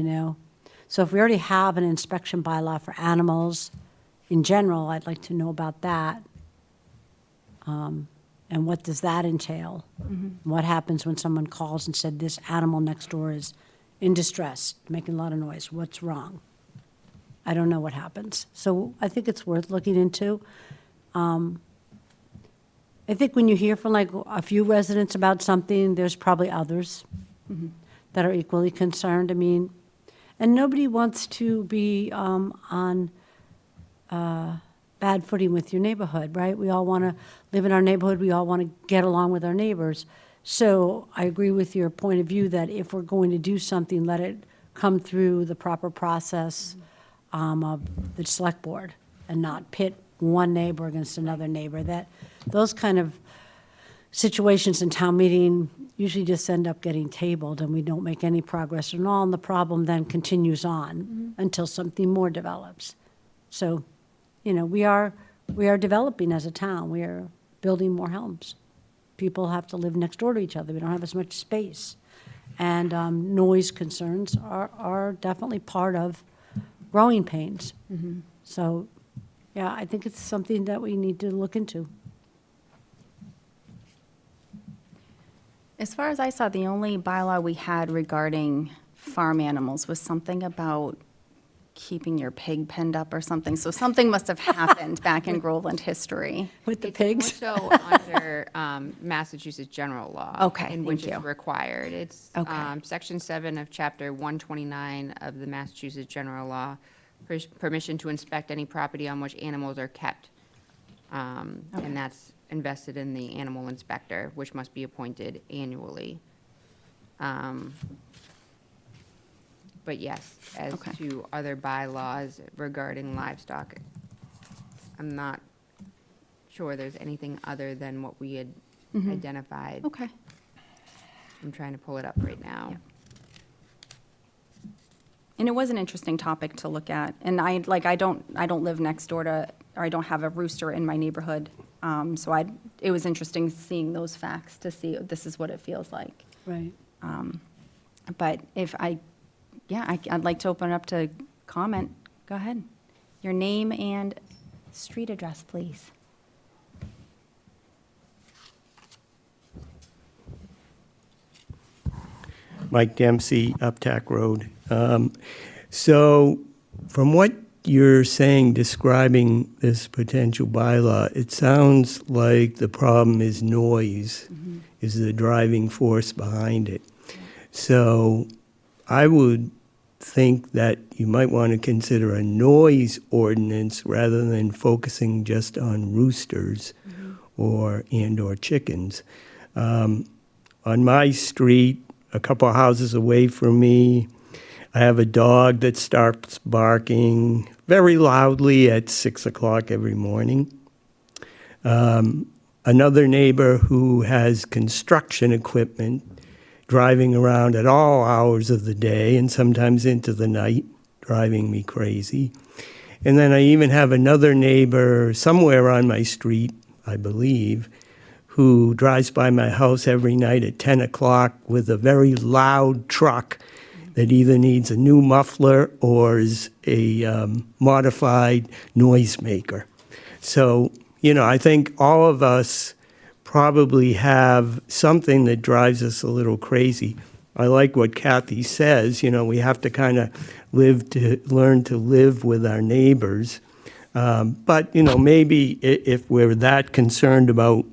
So if we already have an inspection bylaw for animals in general, I'd like to know about that. And what does that entail? What happens when someone calls and said, this animal next door is in distress, making a lot of noise, what's wrong? I don't know what happens. So I think it's worth looking into. I think when you hear from like a few residents about something, there's probably others that are equally concerned. I mean, and nobody wants to be on bad footing with your neighborhood, right? We all want to live in our neighborhood. We all want to get along with our neighbors. So I agree with your point of view that if we're going to do something, let it come through the proper process of the select board and not pit one neighbor against another neighbor. Those kind of situations in town meeting usually just end up getting tabled and we don't make any progress at all, and the problem then continues on until something more develops. So, we are developing as a town. We are building more homes. People have to live next door to each other. We don't have as much space. And noise concerns are definitely part of growing pains. So, yeah, I think it's something that we need to look into. As far as I saw, the only bylaw we had regarding farm animals was something about keeping your pig penned up or something. So something must have happened back in Groveland history. With the It's pigs? more so under Massachusetts general law. Okay, In which thank it's you. required. It's Okay. Section 7 of Chapter 129 of the Massachusetts general law, permission to inspect any property on which animals are kept. And that's invested in the animal inspector, which must be appointed annually. But yes, as Okay. to other bylaws regarding livestock, I'm not sure there's anything other than what we had identified. Okay. I'm trying to pull it up right now. And it was an interesting topic to look at. And I don't live next door to, or I don't have a rooster in my neighborhood. So it was interesting seeing those facts to see this is what it feels like. Right. But I'd like to open it up to comment. Go ahead. Your name and street address, please. Mike Dempsey, Uptack Road. So from what you're saying, describing this potential bylaw, it sounds like the problem is noise, is the driving force behind it. So I would think that you might want to consider a noise ordinance rather than focusing just on roosters or chickens. On my street, a couple of houses away from me. I have a dog that starts barking very loudly at 6 o'clock every morning. Another neighbor who has construction equipment driving around at all hours of the day and sometimes into the night, driving me crazy. And then I even have another neighbor somewhere on my street, I believe, who drives by my house every night at 10 o'clock with a very loud truck that either needs a new muffler or is a modified noisemaker. So, I think all of us probably have something that drives us a little crazy. I like what Kathy says, we have to kind of learn to live with our neighbors. But, maybe if we're that concerned about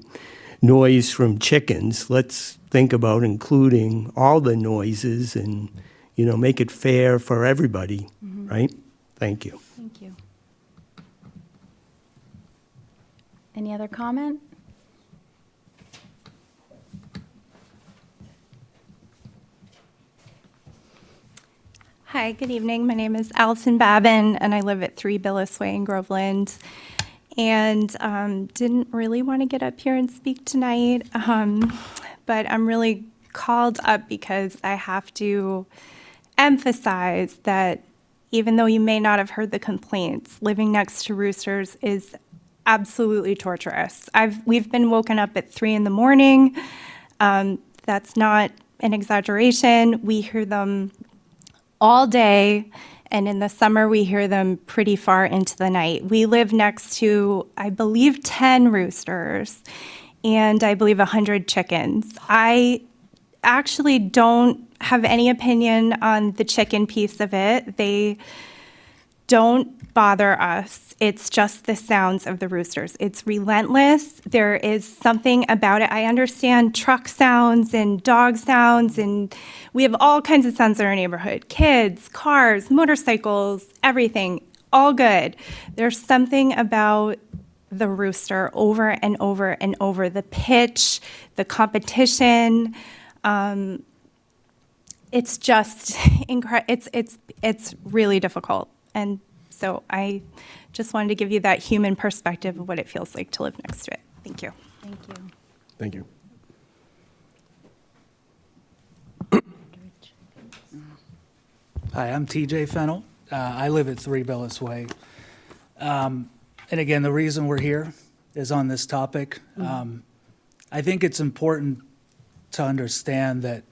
noise from chickens, let's think about including all the noises and, make it fair for everybody, right? Thank you. Thank you. Any other comment? Hi, good evening. My name is Allison Babin, and I live at 3 Billis Way in Groveland. And didn't really want to get up here and speak tonight, but I'm really called up because I have to emphasize that even though you may not have heard the complaints, living next to roosters is absolutely torturous. We've been woken up at 3 in the morning. That's not an exaggeration. We hear them all day, and in the summer we hear them pretty far into the night. We live next to, I believe, 10 roosters and I believe 100 chickens. I actually don't have any opinion on the chicken piece of it. They don't bother us. It's just the sounds of the roosters. It's relentless. There is something about it. I understand truck sounds and dog sounds, and we have all kinds of sounds in our neighborhood. Kids, cars, motorcycles, everything, all good. There's something about the rooster over and over and over. The pitch, the competition, it's just it's really difficult. And so I just wanted to give you that human perspective of what it feels like to live next to it. Thank you. Thank you. Thank you. Hi, I'm TJ Fennel. I live at 3 Billis Way. And again, the reason we're here is on this topic. I think it's important to understand that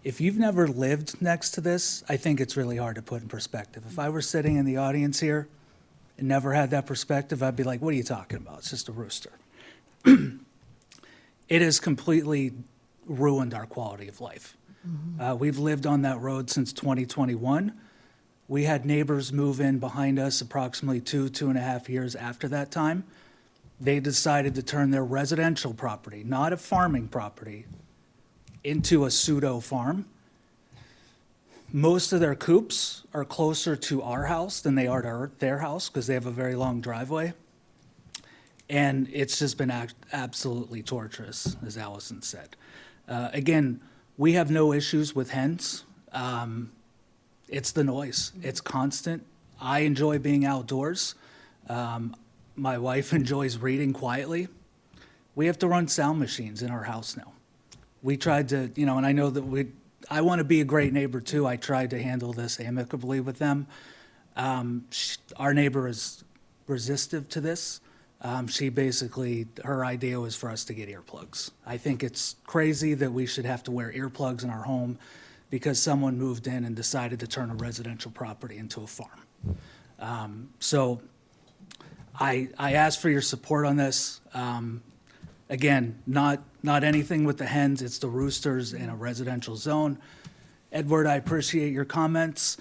if you've never lived next to this, I think it's really hard to put in perspective. If I were sitting in the audience here and never had that perspective, I'd be like, what are you talking about? It's just a rooster. It has completely ruined our quality of life. We've lived on that road since 2021. We had neighbors move in behind us approximately 2.5 years after that time. They decided to turn their residential property, not a farming property, into a pseudo farm. Most of their coops are closer to our house than they are to their house because they have a very long driveway. And it's just been absolutely torturous, as Allison said. Again, we have no issues with hens. It's the noise. It's constant. I enjoy being outdoors. My wife enjoys reading quietly. We have to run sound machines in our house now. We tried to, and I know that I want to be a great neighbor too. I tried to handle this amicably with them. Our neighbor is resistive to this. Her idea was for us to get earplugs. I think it's crazy that we should have to wear earplugs in our home because someone moved in and decided to turn a residential property into a farm. So I ask for your support on this. Again, not anything with the hens, it's the roosters in a residential zone. Edward, I appreciate your comments.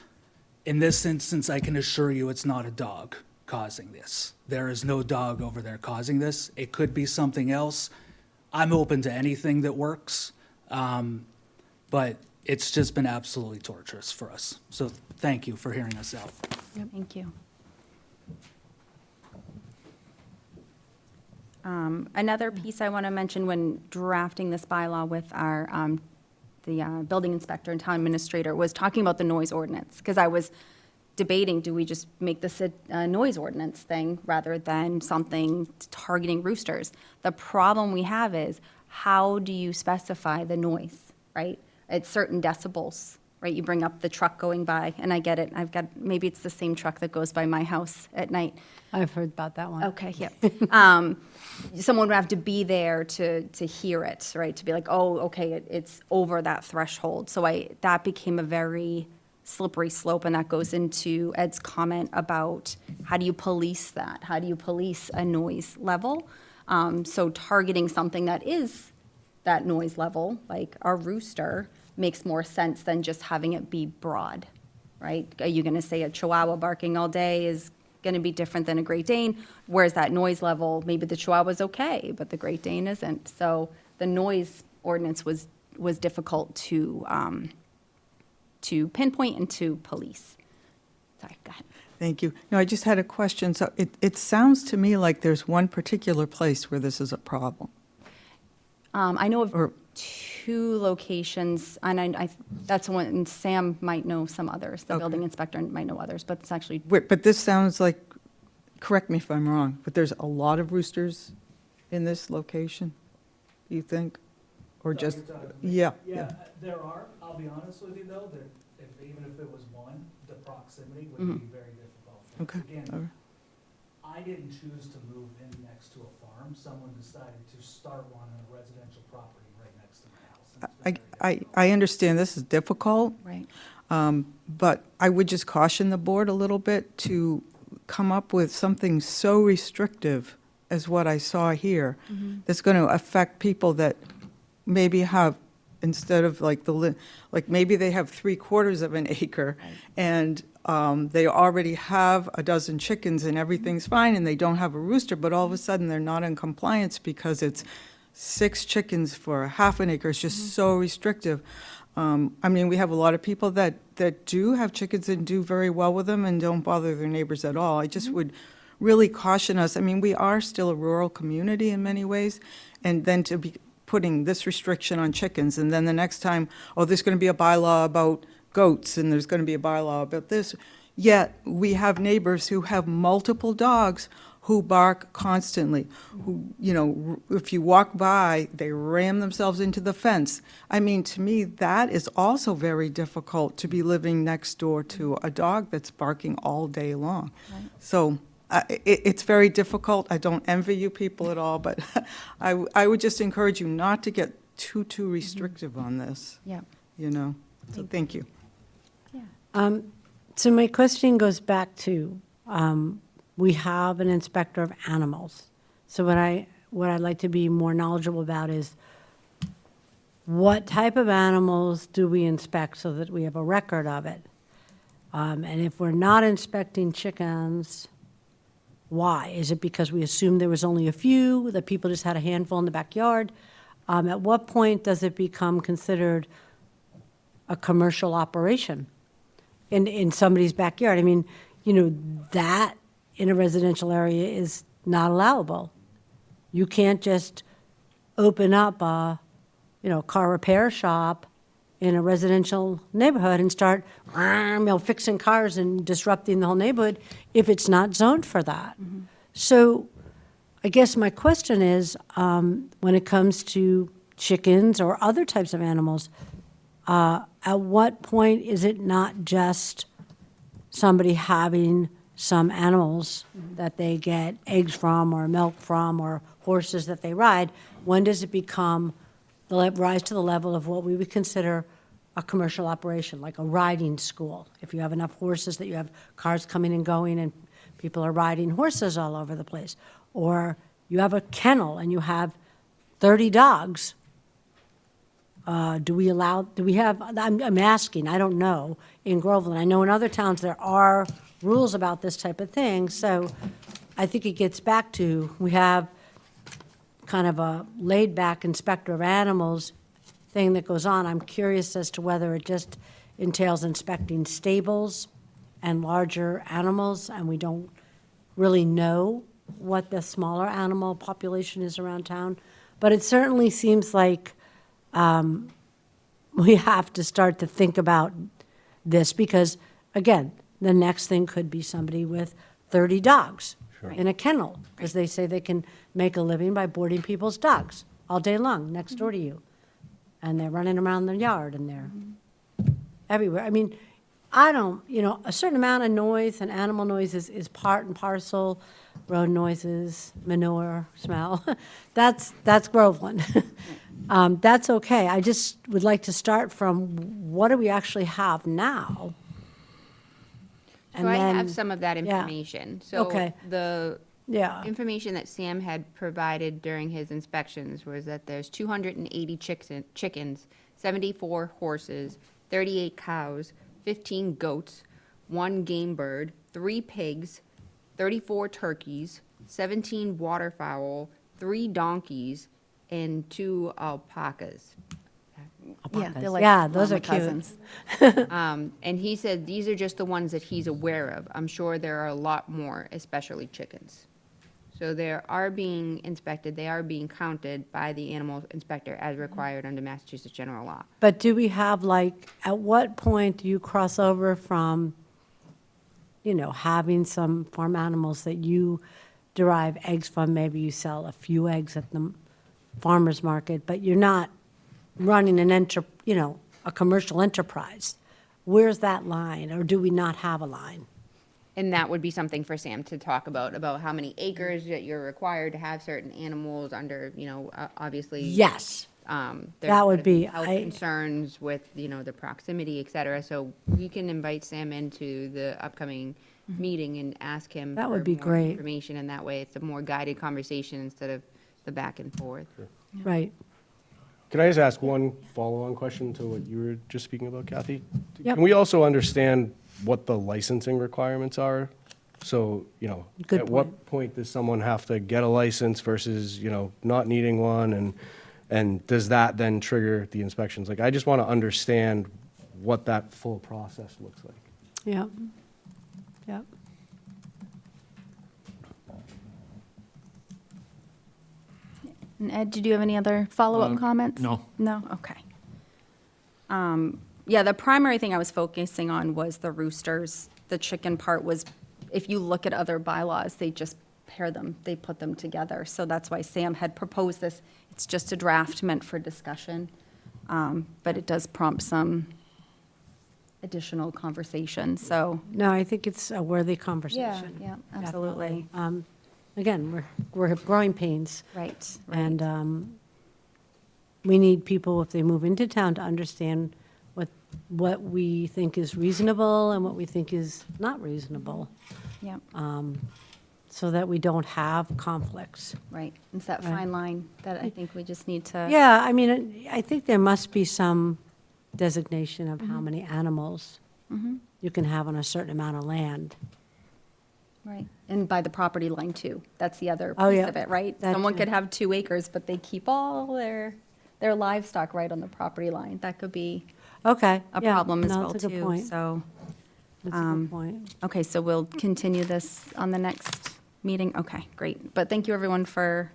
In this instance, I can assure you it's not a dog causing this. There is no dog over there causing this. It could be something else. I'm open to anything that works, but it's just been absolutely torturous for us. So thank you for hearing us out. Thank you. Another piece I want to mention when drafting this bylaw with our building inspector and town administrator was talking about the noise ordinance, because I was debating, do we just make this a noise ordinance thing rather than something targeting roosters? The problem we have is, how do you specify the noise, right? It's certain decibels, right? You bring up the truck going by, and I get it. Maybe it's the same truck that goes by my house at night. I've heard about that one. Okay, yep. Someone would have to be there to hear it, right? To be like, oh, okay, it's over that threshold. So that became a very slippery slope, and that goes into Ed's comment about how do you police that? How do you police a noise level? So targeting something that is that noise level, like a rooster, makes more sense than just having it be broad, right? Are you going to say a Chihuahua barking all day is going to be different than a Great Dane? Where's that noise level? Maybe the Chihuahua's okay, but the Great Dane isn't. So the noise ordinance was difficult to pinpoint and to police. Sorry, go ahead. Thank you. No, I just had a question. So it sounds to me like there's one particular place where this is a problem. I know of Or- 2 locations, and I that's one, and Sam might know some others. The Okay. building inspector might know others, but it's actually, Wait, but this sounds like, correct me if I'm wrong, but there's a lot of roosters in this location, you think? Or just, yeah. Yeah, there are. I'll be honest with you, though, that even if it was one, the proximity would be very difficult. Okay. Again, all right. I didn't choose to move in next to a farm. Someone decided to start one on a residential property right next to my house. and it's been very difficult. I understand this is difficult, right. but I would just caution the board a little bit to come up with something so restrictive as what I saw here, that's going to affect people that maybe have, instead of like like maybe they have 3/4 of an acre, and they already have a dozen chickens and everything's fine, and they don't have a rooster, but all of a sudden they're not in compliance because it's 6 chickens for a half an acre. It's just so restrictive. I mean, we have a lot of people that do have chickens and do very well with them and don't bother their neighbors at all. I just would really caution us. I mean, we are still a rural community in many ways, and then to be putting this restriction on chickens, and then the next time, oh, there's going to be a bylaw about goats, and there's going to be a bylaw about this. Yet, we have neighbors who have multiple dogs who bark constantly, who, you know, if you walk by, they ram themselves into the fence. I mean, to me, that is also very difficult, to be living next door to a dog that's barking all day long. So it's very difficult. I don't envy you people at all, but I would just encourage you not to get too restrictive on this, Yeah. you know? So thank you. So my question goes back to, we have an inspector of animals. So what I'd like to be more knowledgeable about is, what type of animals do we inspect so that we have a record of it? And if we're not inspecting chickens, why? Is it because we assumed there was only a few, that people just had a handful in the backyard? At what point does it become considered a commercial operation in somebody's backyard? I mean, you know, that in a residential area is not allowable. You can't just open up a, you know, car repair shop in a residential neighborhood and start, you know, fixing cars and disrupting the whole neighborhood if it's not zoned for that. So I guess my question is, when it comes to chickens or other types of animals, at what point is it not just somebody having some animals that they get eggs from or milk from or horses that they ride? When does it become, rise to the level of what we would consider a commercial operation, like a riding school? If you have enough horses that you have cars coming and going and people are riding horses all over the place. Or you have a kennel and you have 30 dogs. Do we have, I'm asking, I don't know, in Groveland. I know in other towns there are rules about this type of thing, so I think it gets back to, we have kind of a laid-back inspector of animals thing that goes on. I'm curious as to whether it just entails inspecting stables and larger animals, and we don't really know what the smaller animal population is around town. But it certainly seems like we have to start to think about this because, again, the next thing could be somebody with 30 dogs in a kennel because they say they can make a living by boarding people's dogs all day long next door to you. And they're running around the yard and they're everywhere. I mean, I don't, a certain amount of noise and animal noise is part and parcel, road noises, manure, smell. That's Groveland. That's okay. I just would like to start from what do we actually have now? So I have some of that yeah. information. So Okay. the Yeah, information that Sam had provided during his inspections was that there's 280 chickens, 74 horses, 38 cows, 15 goats, 1 game bird, 3 pigs, 34 turkeys, 17 waterfowl, 3 donkeys, and 2 alpacas. Yeah, they're like Yeah, those mama are cute. cousins. And he said these are just the ones that he's aware of. I'm sure there are a lot more, especially chickens. So they are being inspected, they are being counted by the animal inspector as required under Massachusetts general law. but do we have at what point do you cross over from, having some farm animals that you derive eggs from, maybe you sell a few eggs at the farmer's market, but you're not running a commercial enterprise. Where's that line, or do we not have a line? And that would be something for Sam to talk about how many acres that you're required to have certain animals under, obviously. Yes, There's That would gonna be be- health I- concerns with, the proximity, et cetera. So we can invite Sam into the upcoming meeting and ask him. That would for be more great. Information, and that way it's a more guided conversation instead of the back and forth. right. Can I just ask one follow-on question to what you were just speaking about, Kathy? Yep. Can we also understand what the licensing requirements are? So, Good at what point does someone have to get a license versus, not needing one? And does that then trigger the inspections? I just want to understand what that full process looks like. Yep. Yep. And Ed, did you have any other follow-up comments? no. No? Okay. Yeah, the primary thing I was focusing on was the roosters. The chicken part was, if you look at other bylaws, they just pair them, they put them together. So that's why Sam had proposed this. It's just a draft meant for discussion, but it does prompt some additional conversation, so. No, I think it's a worthy conversation. Yeah, absolutely. Again, we're growing pains. Right, And we need people, if they move into town, to understand what we think is reasonable and what we think is not reasonable, yeah, so that we don't have conflicts. right. It's that Right. fine line that I think we just need to. Yeah, I mean, I think there must be some designation of how many animals you can have on a certain amount of land. Right, and by the property line too. That's the other Oh, piece yeah, of it, right? that Someone too. could have 2 acres, but they keep all their livestock right on the property line. That could be Okay. a yeah, problem as no, well that's a good too, point. so. That's a good point. Okay, so we'll continue this on the next meeting. Okay, great. But thank you, everyone, for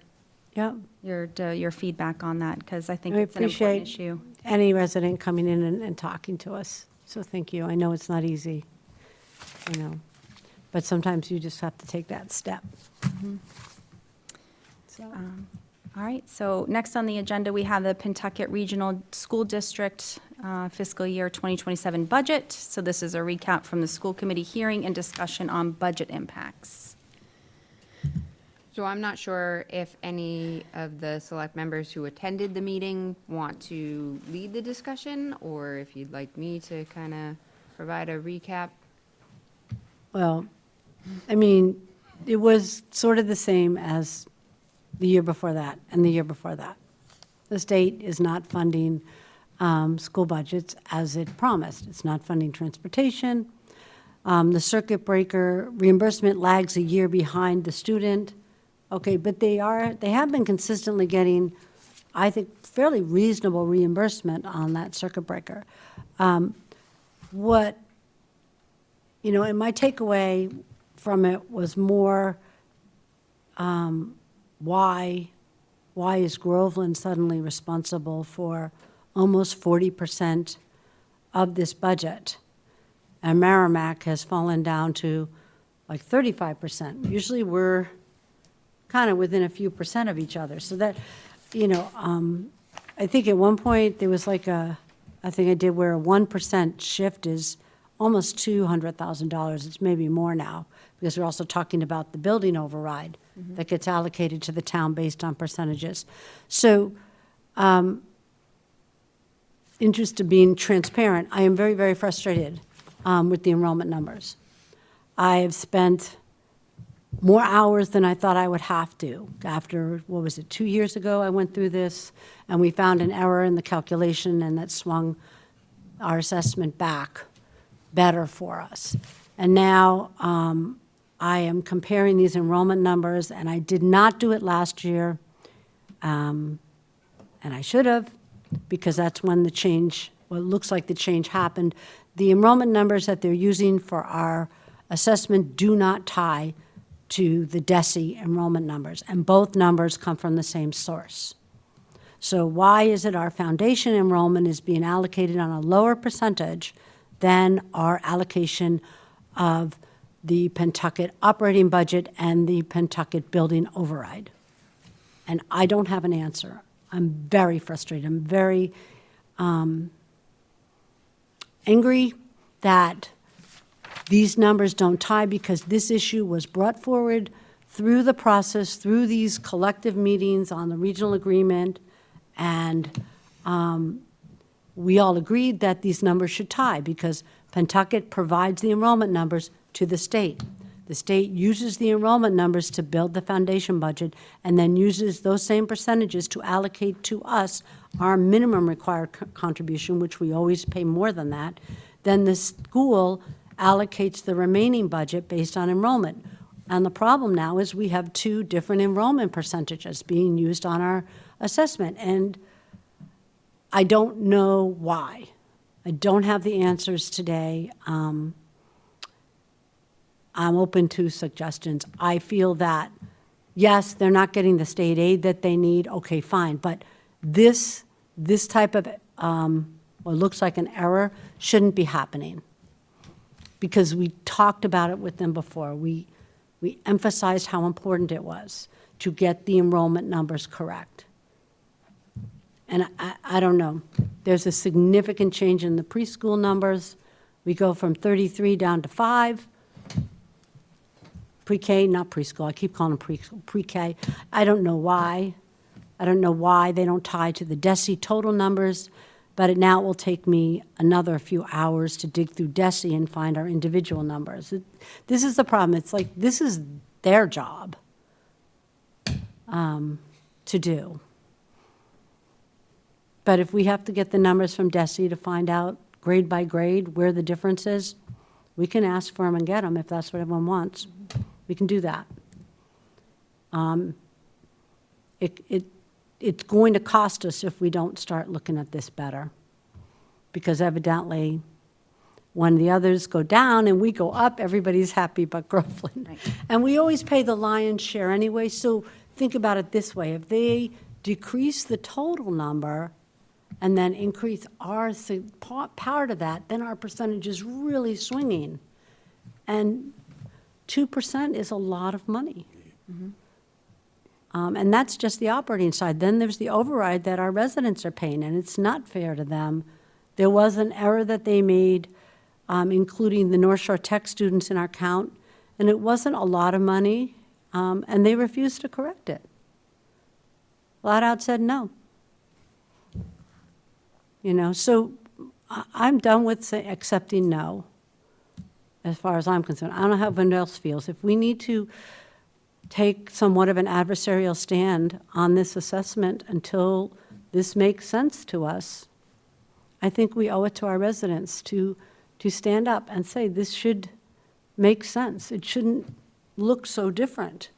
Yep. your feedback on that, because I think We it's an important appreciate issue. any resident coming in and talking to us. So thank you. I know it's not easy, but sometimes you just have to take that step. So, All right, so next on the agenda, we have the Pentucket Regional School District fiscal year 2027 budget. So this is a recap from the school committee hearing and discussion on budget impacts. So I'm not sure if any of the select members who attended the meeting want to lead the discussion, or if you'd like me to kind of provide a recap. Well, I mean, it was sort of the same as the year before that and the year before that. The state is not funding school budgets as it promised. It's not funding transportation. The circuit breaker reimbursement lags a year behind the student. Okay, but they have been consistently getting, I think, fairly reasonable reimbursement on that circuit breaker. And my takeaway from it was more, why is Groveland suddenly responsible for almost 40% of this budget. And Merrimack has fallen down to like 35%. Usually we're kind of within a few percent of each other. So that, I think at one point there was like I think I did where a 1% shift is almost $200,000. It's maybe more now, because we're also talking about the building override that gets allocated to the town based on percentages. So, interested being transparent, I am very, very frustrated with the enrollment numbers. I have spent more hours than I thought I would have to. After, 2 years ago, I went through this, and we found an error in the calculation, and that swung our assessment back better for us. And now I am comparing these enrollment numbers, and I did not do it last year, and I should have, because that's when the change, well, it looks like the change happened. The enrollment numbers that they're using for our assessment do not tie to the DESI enrollment numbers, and both numbers come from the same source. So why is it our foundation enrollment is being allocated on a lower percentage than our allocation of the Pentucket operating budget and the Pentucket building override? And I don't have an answer. I'm very frustrated. I'm very angry that these numbers don't tie, because this issue was brought forward through the process, through these collective meetings on the regional agreement, and we all agreed that these numbers should tie, because Pentucket provides the enrollment numbers to the state. The state uses the enrollment numbers to build the foundation budget, and then uses those same percentages to allocate to us our minimum required contribution, which we always pay more than that. Then the school allocates the remaining budget based on enrollment. And the problem now is we have two different enrollment percentages being used on our assessment, and I don't know why. I don't have the answers today. I'm open to suggestions. I feel that, yes, they're not getting the state aid that they need, okay, fine, but this type of, what looks like an error, shouldn't be happening. Because we talked about it with them before. We emphasized how important it was to get the enrollment numbers correct. And I don't know. There's a significant change in the preschool numbers. We go from 33 down to 5. Pre-K, not preschool. I keep calling them pre-K. I don't know why. I don't know why they don't tie to the DESI total numbers. But now it will take me another few hours to dig through DESI and find our individual numbers. This is the problem. It's like, this is their job to do. But if we have to get the numbers from DESI to find out grade by grade where the difference is, we can ask for them and get them if that's what everyone wants. We can do that. It's going to cost us if we don't start looking at this better. Because evidently, when the others go down and we go up, everybody's happy but Groveland. Right. And we always pay the lion's share anyway, so think about it this way. If they decrease the total number and then increase our part of that, then our percentage is really swinging. And 2% is a lot of money. And that's just the operating side. Then there's the override that our residents are paying, and it's not fair to them. There was an error that they made, including the North Shore Tech students in our count, and it wasn't a lot of money, and they refused to correct it. Flat out said no. So I'm done with accepting no, as far as I'm concerned. I don't know how everyone else feels. If we need to take somewhat of an adversarial stand on this assessment until this makes sense to us, I think we owe it to our residents to stand up and say this should make sense. It shouldn't look so different.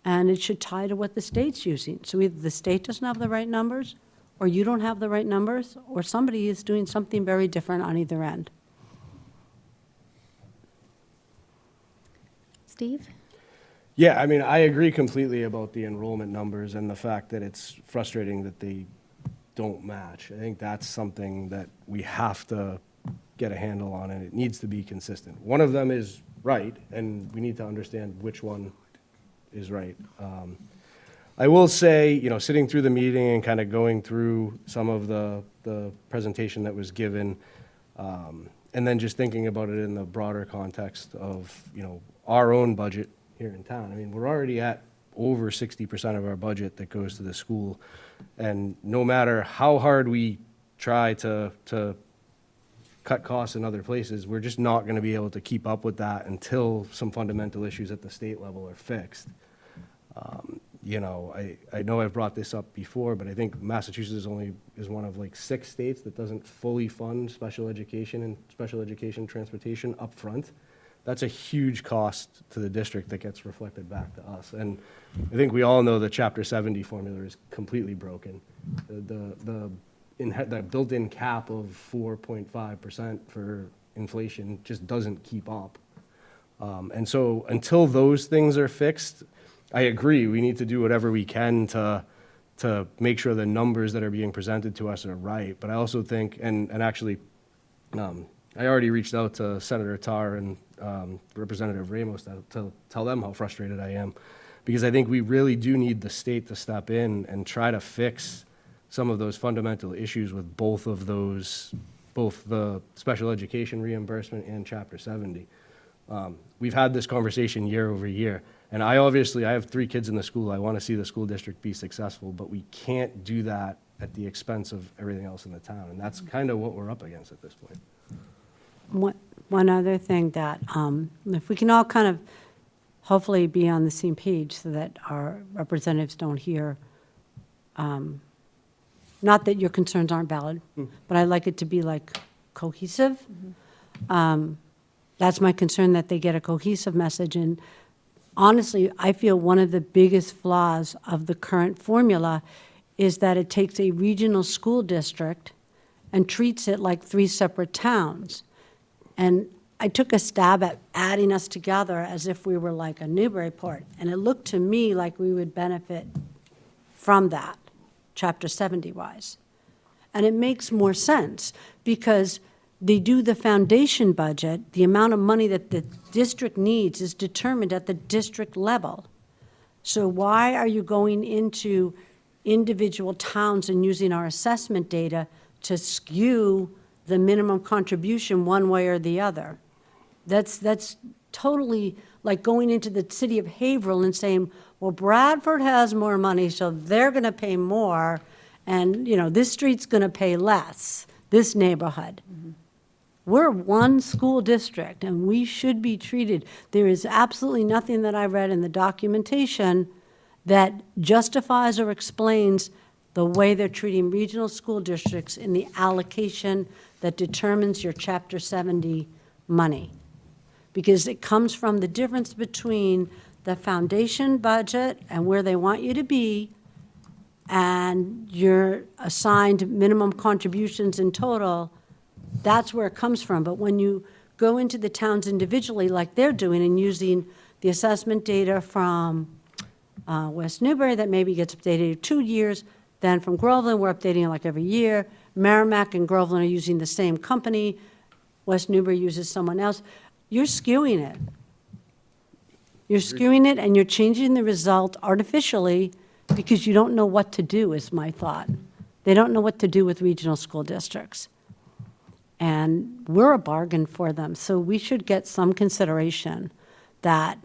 And it should tie to what the state's using. So either the state doesn't have the right numbers, or you don't have the right numbers, or somebody is doing something very different on either end. Steve? Yeah, I agree completely about the enrollment numbers and the fact that it's frustrating that they don't match. I think that's something that we have to get a handle on, and it needs to be consistent. One of them is right, and we need to understand which one is right. I will say, you know, sitting through the meeting and kind of going through some of the presentation that was given, and then just thinking about it in the broader context of, you know, our own budget here in town. I mean, we're already at over 60% of our budget that goes to the school. And no matter how hard we try to cut costs in other places, we're just not going to be able to keep up with that until some fundamental issues at the state level are fixed. You know, I know I've brought this up before, but I think Massachusetts is one of like 6 states that doesn't fully fund special education and special education transportation up front. That's a huge cost to the district that gets reflected back to us. And I think we all know the Chapter 70 formula is completely broken. The built-in cap of 4.5% for inflation just doesn't keep up. And so until those things are fixed, I agree, we need to do whatever we can to make sure the numbers that are being presented to us are right. But I also think, and actually, I already reached out to Senator Tarr and Representative Ramos to tell them how frustrated I am, because I think we really do need the state to step in and try to fix some of those fundamental issues with both of those, both the special education reimbursement and Chapter 70. We've had this conversation year over year, and I have 3 kids in the school. I want to see the school district be successful, but we can't do that at the expense of everything else in the town, and that's kind of what we're up against at this point. One other thing that, if we can all kind of hopefully be on the same page so that our representatives don't hear, not that your concerns aren't valid, but I'd like it to be like cohesive. That's my concern, that they get a cohesive message. And honestly, I feel one of the biggest flaws of the current formula is that it takes a regional school district and treats it like 3 separate towns. And I took a stab at adding us together as if we were like a Newburyport, and it looked to me like we would benefit from that, Chapter 70-wise. And it makes more sense, because they do the foundation budget, the amount of money that the district needs is determined at the district level. So why are you going into individual towns and using our assessment data to skew the minimum contribution one way or the other? That's totally like going into the city of Haverhill and saying, well, Bradford has more money, so they're going to pay more, and, you know, this street's going to pay less, this neighborhood. We're one school district, and we should be treated. There is absolutely nothing that I read in the documentation that justifies or explains the way they're treating regional school districts in the allocation that determines your Chapter 70 money. Because it comes from the difference between the foundation budget and where they want you to be, and your assigned minimum contributions in total. That's where it comes from. But when you go into the towns individually, like they're doing, and using the assessment data from West Newbury that maybe gets updated every 2 years, then from Groveland, we're updating it like every year. Merrimack and Groveland are using the same company. West Newbury uses someone else. You're skewing it. You're skewing it, and you're changing the result artificially because you don't know what to do, is my thought. They don't know what to do with regional school districts. And we're a bargain for them, so we should get some consideration that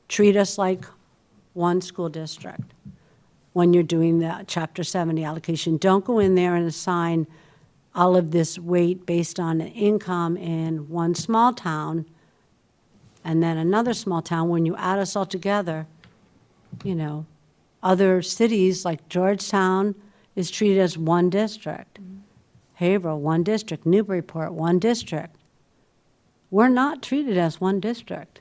treat us like one school district when you're doing the Chapter 70 allocation. Don't go in there and assign all of this weight based on income in one small town and then another small town. When you add us all together, you know, other cities like Georgetown is treated as one district. Haverhill, one district. Newburyport, one district. We're not treated as one district.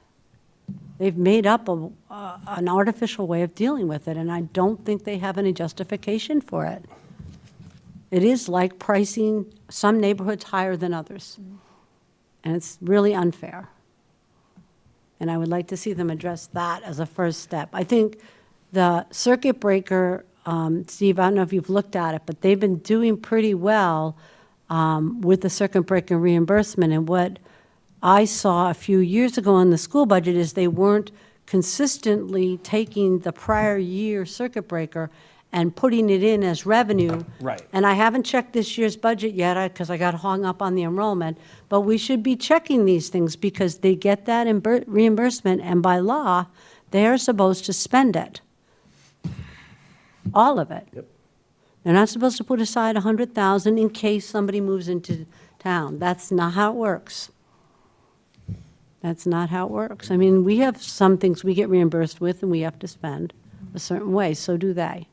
They've made up an artificial way of dealing with it, and I don't think they have any justification for it. It is like pricing some neighborhoods higher than others, and it's really unfair. And I would like to see them address that as a first step. I think the circuit breaker Steve, I don't know if you've looked at it, but they've been doing pretty well with the circuit breaker reimbursement. And what I saw a few years ago in the school budget is they weren't consistently taking the prior year circuit breaker and putting it in as revenue. Right. And I haven't checked this year's budget yet because I got hung up on the enrollment, but we should be checking these things because they get that reimbursement, and by law, they are supposed to spend it. All of it. Yep. They're not supposed to put aside 100,000 in case somebody moves into town. That's not how it works. That's not how it works. I mean, we have some things we get reimbursed with and we have to spend a certain way, so do they.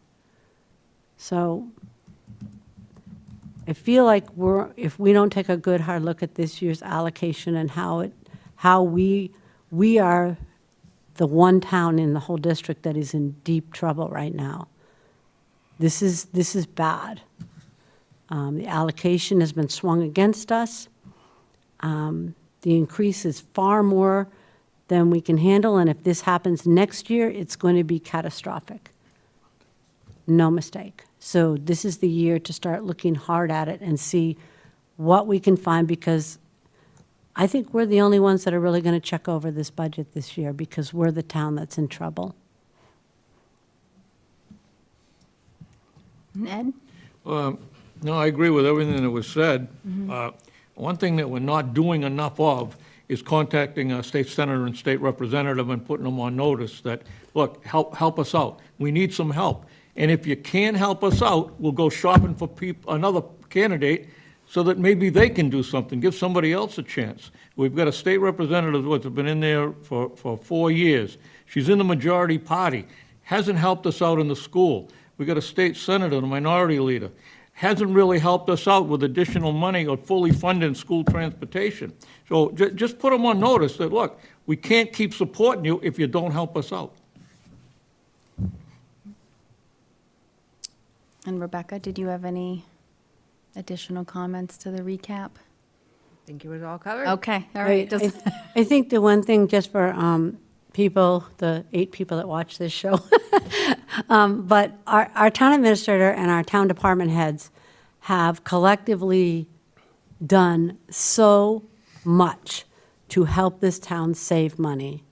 So I feel like if we don't take a good hard look at this year's allocation and how we are the one town in the whole district that is in deep trouble right now. This is bad. The allocation has been swung against us. The increase is far more than we can handle, and if this happens next year, it's going to be catastrophic. No mistake. So this is the year to start looking hard at it and see what we can find, because I think we're the only ones that are really going to check over this budget this year, because we're the town that's in trouble. Ed? No, I agree with everything that was said. One thing that we're not doing enough of is contacting a state senator and state representative and putting them on notice that, look, help us out. We need some help. And if you can help us out, we'll go shopping for another candidate so that maybe they can do something, give somebody else a chance. We've got a state representative that's been in there for 4 years. She's in the majority party, hasn't helped us out in the school. We've got a state senator, the minority leader, hasn't really helped us out with additional money or fully funding school transportation. So just put them on notice that, look, we can't keep supporting you if you don't help us out. And Rebecca, did you have any additional comments to the recap? I think it was all covered. Okay, all right. I think the one thing, just for people, the 8 people that watch this show, but our town administrator and our town department heads have collectively done so much to help this town save money.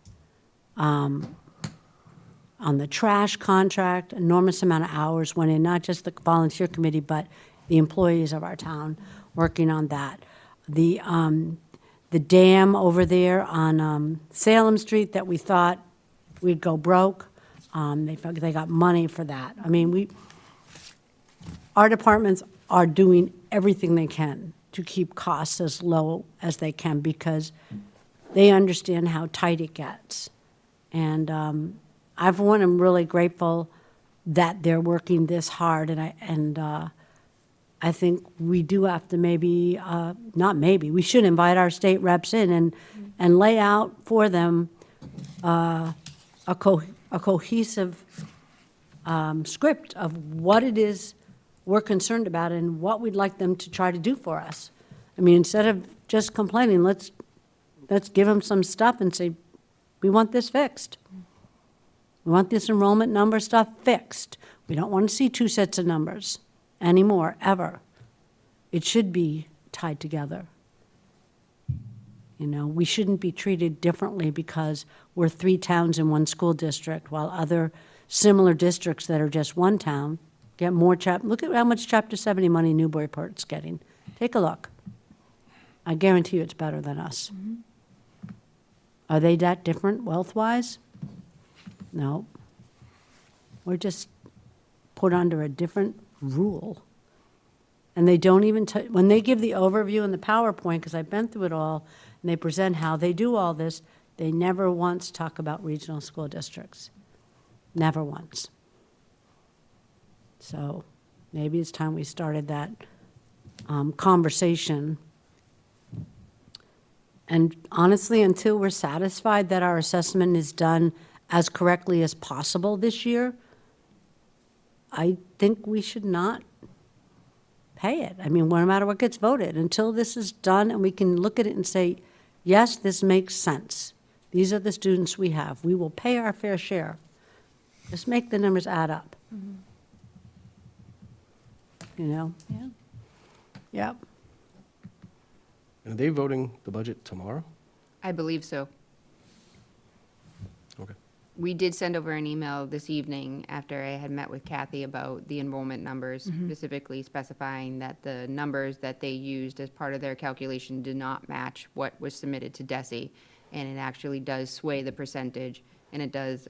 On the trash contract, enormous amount of hours went in, not just the volunteer committee, but the employees of our town working on that. The dam over there on Salem Street that we thought we'd go broke, they got money for that. I mean, our departments are doing everything they can to keep costs as low as they can, because they understand how tight it gets. And I, for one, am really grateful that they're working this hard, and I think we do have to we should invite our state reps in and lay out for them a cohesive script of what it is we're concerned about and what we'd like them to try to do for us. I mean, instead of just complaining, let's give them some stuff and say, we want this fixed. We want this enrollment number stuff fixed. We don't want to see 2 sets of numbers anymore, ever. It should be tied together. You know, we shouldn't be treated differently because we're 3 towns in 1 school district, while other similar districts that are just 1 town get more look at how much Chapter 70 money Newburyport's getting. Take a look. I guarantee you it's better than us. Are they that different wealth-wise? No. We're just put under a different rule. And they don't even, when they give the overview in the PowerPoint, because I've been through it all, and they present how they do all this, they never once talk about regional school districts. Never once. So maybe it's time we started that conversation. And honestly, until we're satisfied that our assessment is done as correctly as possible this year, I think we should not pay it. I mean, no matter what gets voted, until this is done and we can look at it and say, yes, this makes sense. These are the students we have. We will pay our fair share. Just make the numbers add up. you know? Yeah. Yep. Are they voting the budget tomorrow? I believe so. Okay. We did send over an email this evening after I had met with Kathy about the enrollment numbers, specifically specifying that the numbers that they used as part of their calculation did not match what was submitted to DESI. And it actually does sway the percentage, and it does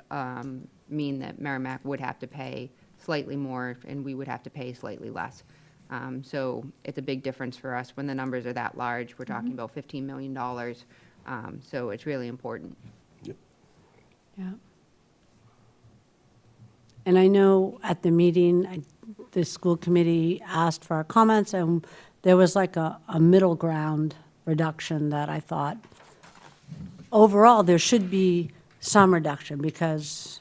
mean that Merrimack would have to pay slightly more, and we would have to pay slightly less. So it's a big difference for us when the numbers are that large. We're talking about $15 million. So it's really important. Yep. Yeah. And I know at the meeting, the school committee asked for our comments, and there was like a middle ground reduction that I thought, overall, there should be some reduction, because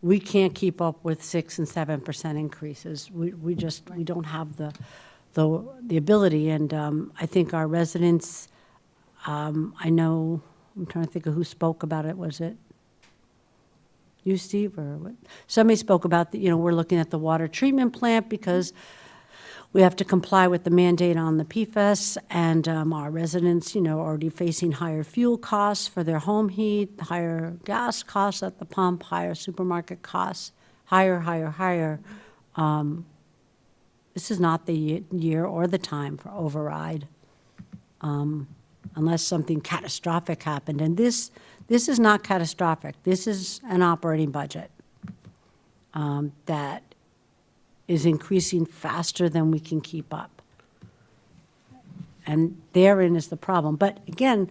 we can't keep up with 6 and 7% increases. We don't have the ability, and I think our residents, I know, I'm trying to think of who spoke about it, was it you, Steve, or what? Somebody spoke about, we're looking at the water treatment plant because we have to comply with the mandate on the PFAS, and our residents, already facing higher fuel costs for their home heat, higher gas costs at the pump, higher supermarket costs, higher. This is not the year or the time for override, unless something catastrophic happened. And this is not catastrophic. This is an operating budget that is increasing faster than we can keep up. And therein is the problem. But again,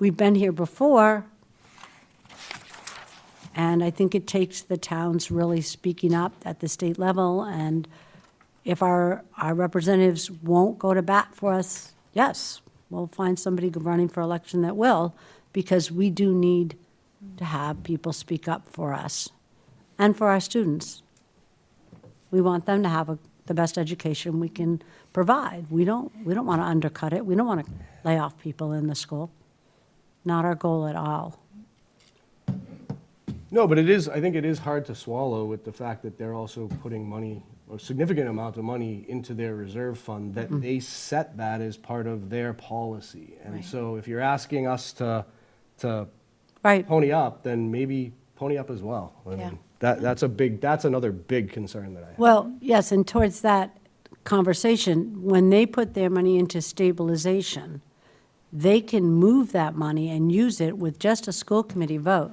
we've been here before, and I think it takes the towns really speaking up at the state level. And if our representatives won't go to bat for us, yes, we'll find somebody running for election that will, because we do need to have people speak up for us and for our students. We want them to have the best education we can provide. We don't want to undercut it. We don't want to lay off people in the school. Not our goal at all. No, but I think it is hard to swallow with the fact that they're also putting money, or significant amount of money, into their reserve fund, that they set that as part of their policy. And so if you're asking us to Right. pony up, then maybe pony up as well. I mean, that's another big concern that I have. Well, yes, and towards that conversation, when they put their money into stabilization, they can move that money and use it with just a school committee vote.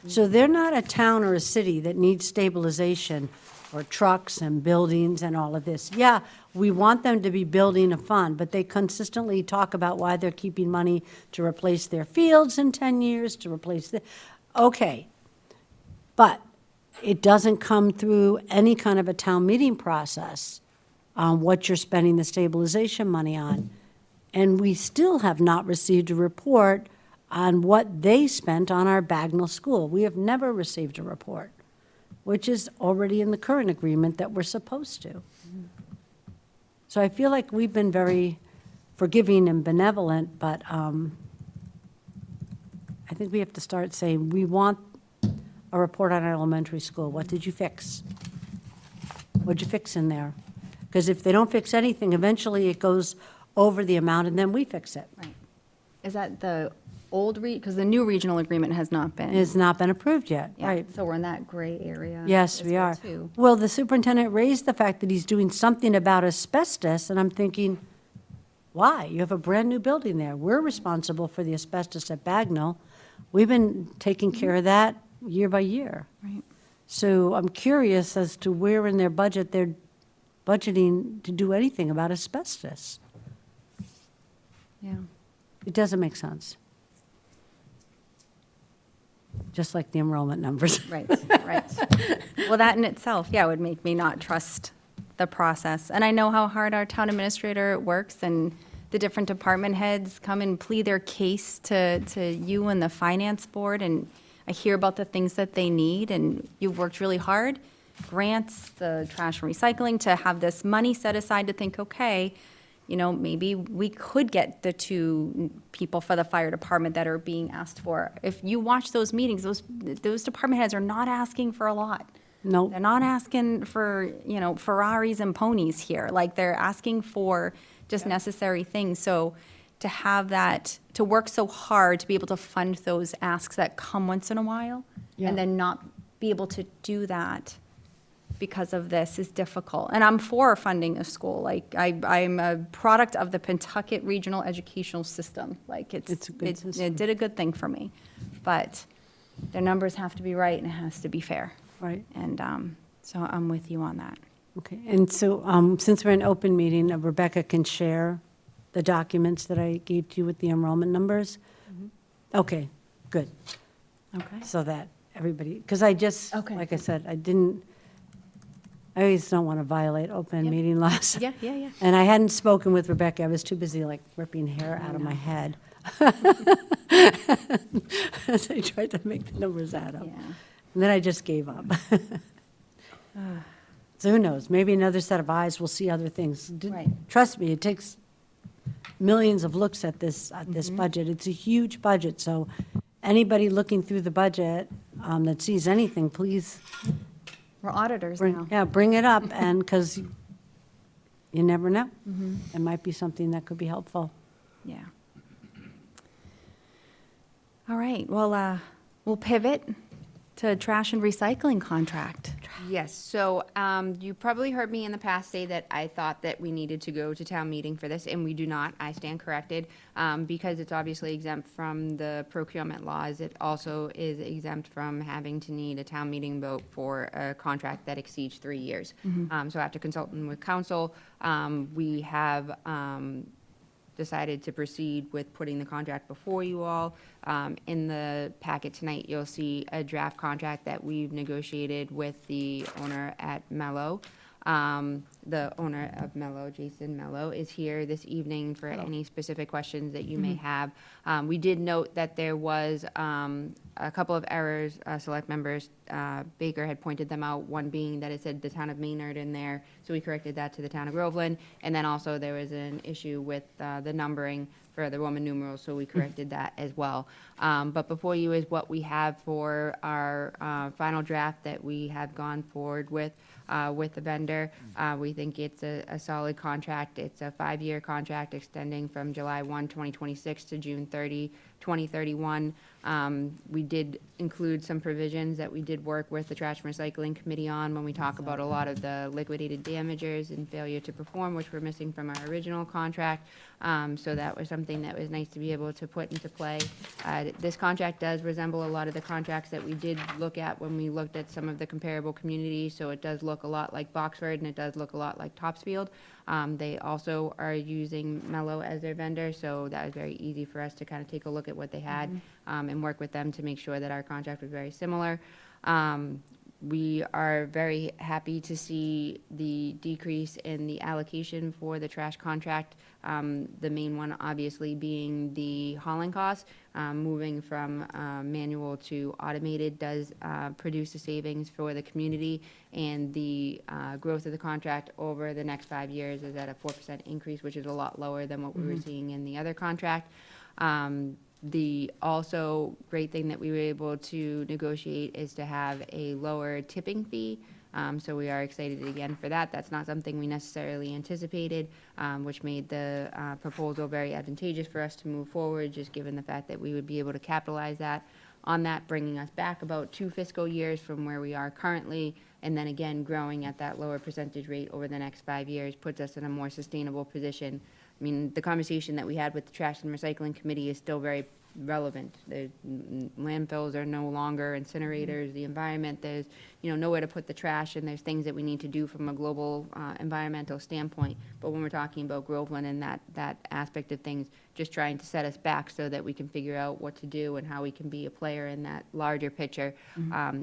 So they're not a town or a city that needs stabilization or trucks and buildings and all of this. Yeah, we want them to be building a fund, but they consistently talk about why they're keeping money to replace their fields in 10 years, to replace okay. But it doesn't come through any kind of a town meeting process on what you're spending the stabilization money on. And we still have not received a report on what they spent on our Bagnell School. We have never received a report, which is already in the current agreement that we're supposed to. So I feel like we've been very forgiving and benevolent, but I think we have to start saying, we want a report on our elementary school. What did you fix? What'd you fix in there? Because if they don't fix anything, eventually it goes over the amount, and then we fix it. Right. Is that the old because the new regional agreement has not been. It has not been approved yet, Yeah, right? so we're in that gray area. Yes, as we well, are. too. Well, the superintendent raised the fact that he's doing something about asbestos, and I'm thinking, why? You have a brand-new building there. We're responsible for the asbestos at Bagnell. We've been taking care of that year by year. Right. So I'm curious as to where in their budget they're budgeting to do anything about asbestos. Yeah. It doesn't make sense. Just like the enrollment numbers. Right, right. Well, that in itself, yeah, would make me not trust the process. And I know how hard our town administrator works, and the different department heads come and plead their case to you and the finance board, and I hear about the things that they need, and you've worked really hard, grants, the trash and recycling, to have this money set aside to think, okay, maybe we could get the 2 people for the fire department that are being asked for. If you watch those meetings, those department heads are not asking for a lot. Nope. They're not asking for, you know, Ferraris and ponies here. Like, they're asking for just necessary things. So to have that, to work so hard to be able to fund those asks that come once in a while, Yeah. and then not be able to do that because of this is difficult. And I'm for funding a school. Like, I'm a product of the Pentucket Regional Educational System. Like, It's a good it system. did a good thing for me. But their numbers have to be right and it has to be fair. Right. And so I'm with you on that. Okay, and so, since we're in open meeting, Rebecca can share the documents that I gave to you with the enrollment numbers? Okay, good, Okay. so that everybody, because I just, Okay. like I said, I always don't want to violate open Yep. meeting laws. Yeah, yeah, yeah. And I hadn't spoken with Rebecca, I was too busy like ripping hair out of my head. As I tried to make the numbers add up. Yeah. And then I just gave up. So who knows, maybe another set of eyes will see other things. Right. Trust me, it takes millions of looks at this Mm-hmm. budget. It's a huge budget, so anybody looking through the budget that sees anything, please, We're auditors now. bring it up, and, because you never know. Mm-hmm. It might be something that could be helpful. Yeah. All right, well, we'll pivot to trash and recycling contract. Yes, so you probably heard me in the past say that I thought that we needed to go to town meeting for this, and we do not. I stand corrected. Because it's obviously exempt from the procurement laws, it also is exempt from having to need a town meeting vote for a contract that exceeds 3 years. So after consulting with council, we have decided to proceed with putting the contract before you all. In the packet tonight, you'll see a draft contract that we've negotiated with the owner at Mello. The owner of Mello, Jason Mello, is here this evening for any specific questions that you may have. We did note that there was a couple of errors, select members, Baker had pointed them out, one being that it said the town of Maynard in there, so we corrected that to the town of Groveland. And then also there was an issue with the numbering for the Roman numerals, so we corrected that as well. But before you is what we have for our final draft that we have gone forward with the vendor. We think it's a solid contract. It's a 5-year contract extending from July 1, 2026 to June 30, 2031. We did include some provisions that we did work with the Trash and Recycling Committee on when we talk about a lot of the liquidated damagers and failure to perform, which were missing from our original contract. So that was something that was nice to be able to put into play. This contract does resemble a lot of the contracts that we did look at when we looked at some of the comparable communities. So it does look a lot like Boxford, and it does look a lot like Topsfield. They also are using Mello as their vendor, so that was very easy for us to kind of take a look at what they had and work with them to make sure that our contract was very similar. We are very happy to see the decrease in the allocation for the trash contract. The main one obviously being the hauling costs. Moving from manual to automated does produce a savings for the community, and the growth of the contract over the next 5 years is at a 4% increase, which is a lot lower than what we were seeing in the other contract. The also great thing that we were able to negotiate is to have a lower tipping fee. So we are excited again for that. That's not something we necessarily anticipated, which made the proposal very advantageous for us to move forward, just given the fact that we would be able to capitalize on that, bringing us back about 2 fiscal years from where we are currently, and then again, growing at that lower percentage rate over the next 5 years puts us in a more sustainable position. I mean, the conversation that we had with the Trash and Recycling Committee is still very relevant. Landfills are no longer incinerators. The environment, there's nowhere to put the trash, and there's things that we need to do from a global environmental standpoint. But when we're talking about Groveland and that aspect of things, just trying to set us back so that we can figure out what to do and how we can be a player in that larger picture,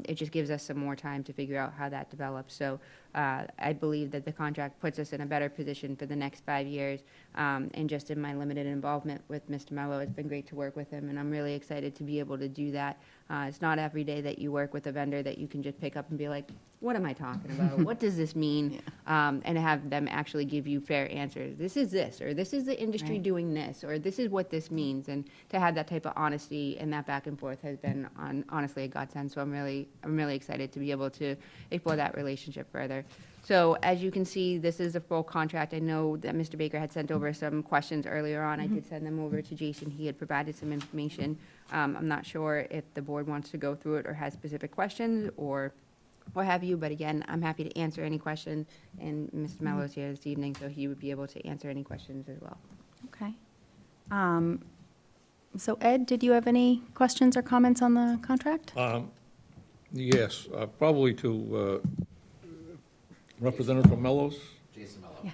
it just gives us some more time to figure out how that develops. So I believe that the contract puts us in a better position for the next 5 years. And just in my limited involvement with Mr. Mello, it's been great to work with him, and I'm really excited to be able to do that It's not every day that you work with a vendor that you can just pick up and be like, what am I talking about? What does this mean? And have them actually give you fair answers. This is this, or this is the industry Right. doing this, or this is what this means. And to have that type of honesty and that back and forth has been honestly a godsend. So I'm really excited to be able to explore that relationship further. So as you can see, this is a full contract. I know that Mr. Baker had sent over some questions earlier on. I did send them over to Jason. He had provided some information. I'm not sure if the board wants to go through it or has specific questions or what have you, but again, I'm happy to answer any questions. And Mr. Mello's here this evening, so he would be able to answer any questions as well. Okay. So Ed, did you have any questions or comments on the contract? Yes, probably to Representative Mellos. Jason Mello. Yeah.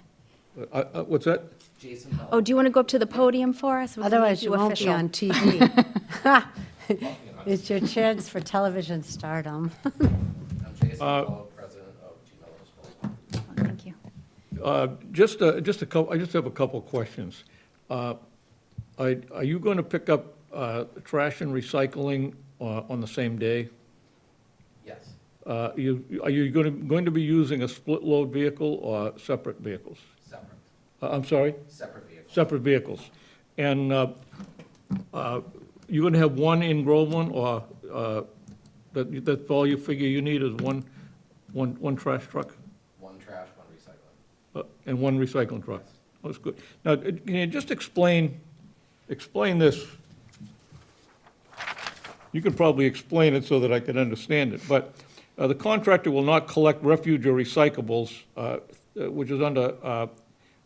What's that? Jason Mello. Oh, do you want to go up to the podium for us? We can Otherwise, make you won't be official. on TV. It's your chance for television stardom. I'm Jason Mello, president of G Mello Disposal. Thank you. Just a couple, I just have a couple of questions. Are you going to pick up trash and recycling on the same day? Yes, Are you going to be using a split-load vehicle or separate vehicles? separate, I'm sorry? separate vehicles. Separate vehicles. And you're going to have one in Groveland, or that's all you figure you need is one trash truck? One trash, one recycling. And one recycling truck? That's good. Now, can you just explain this? You could probably explain it so that I could understand it, but the contractor will not collect refuge or recyclables, which is under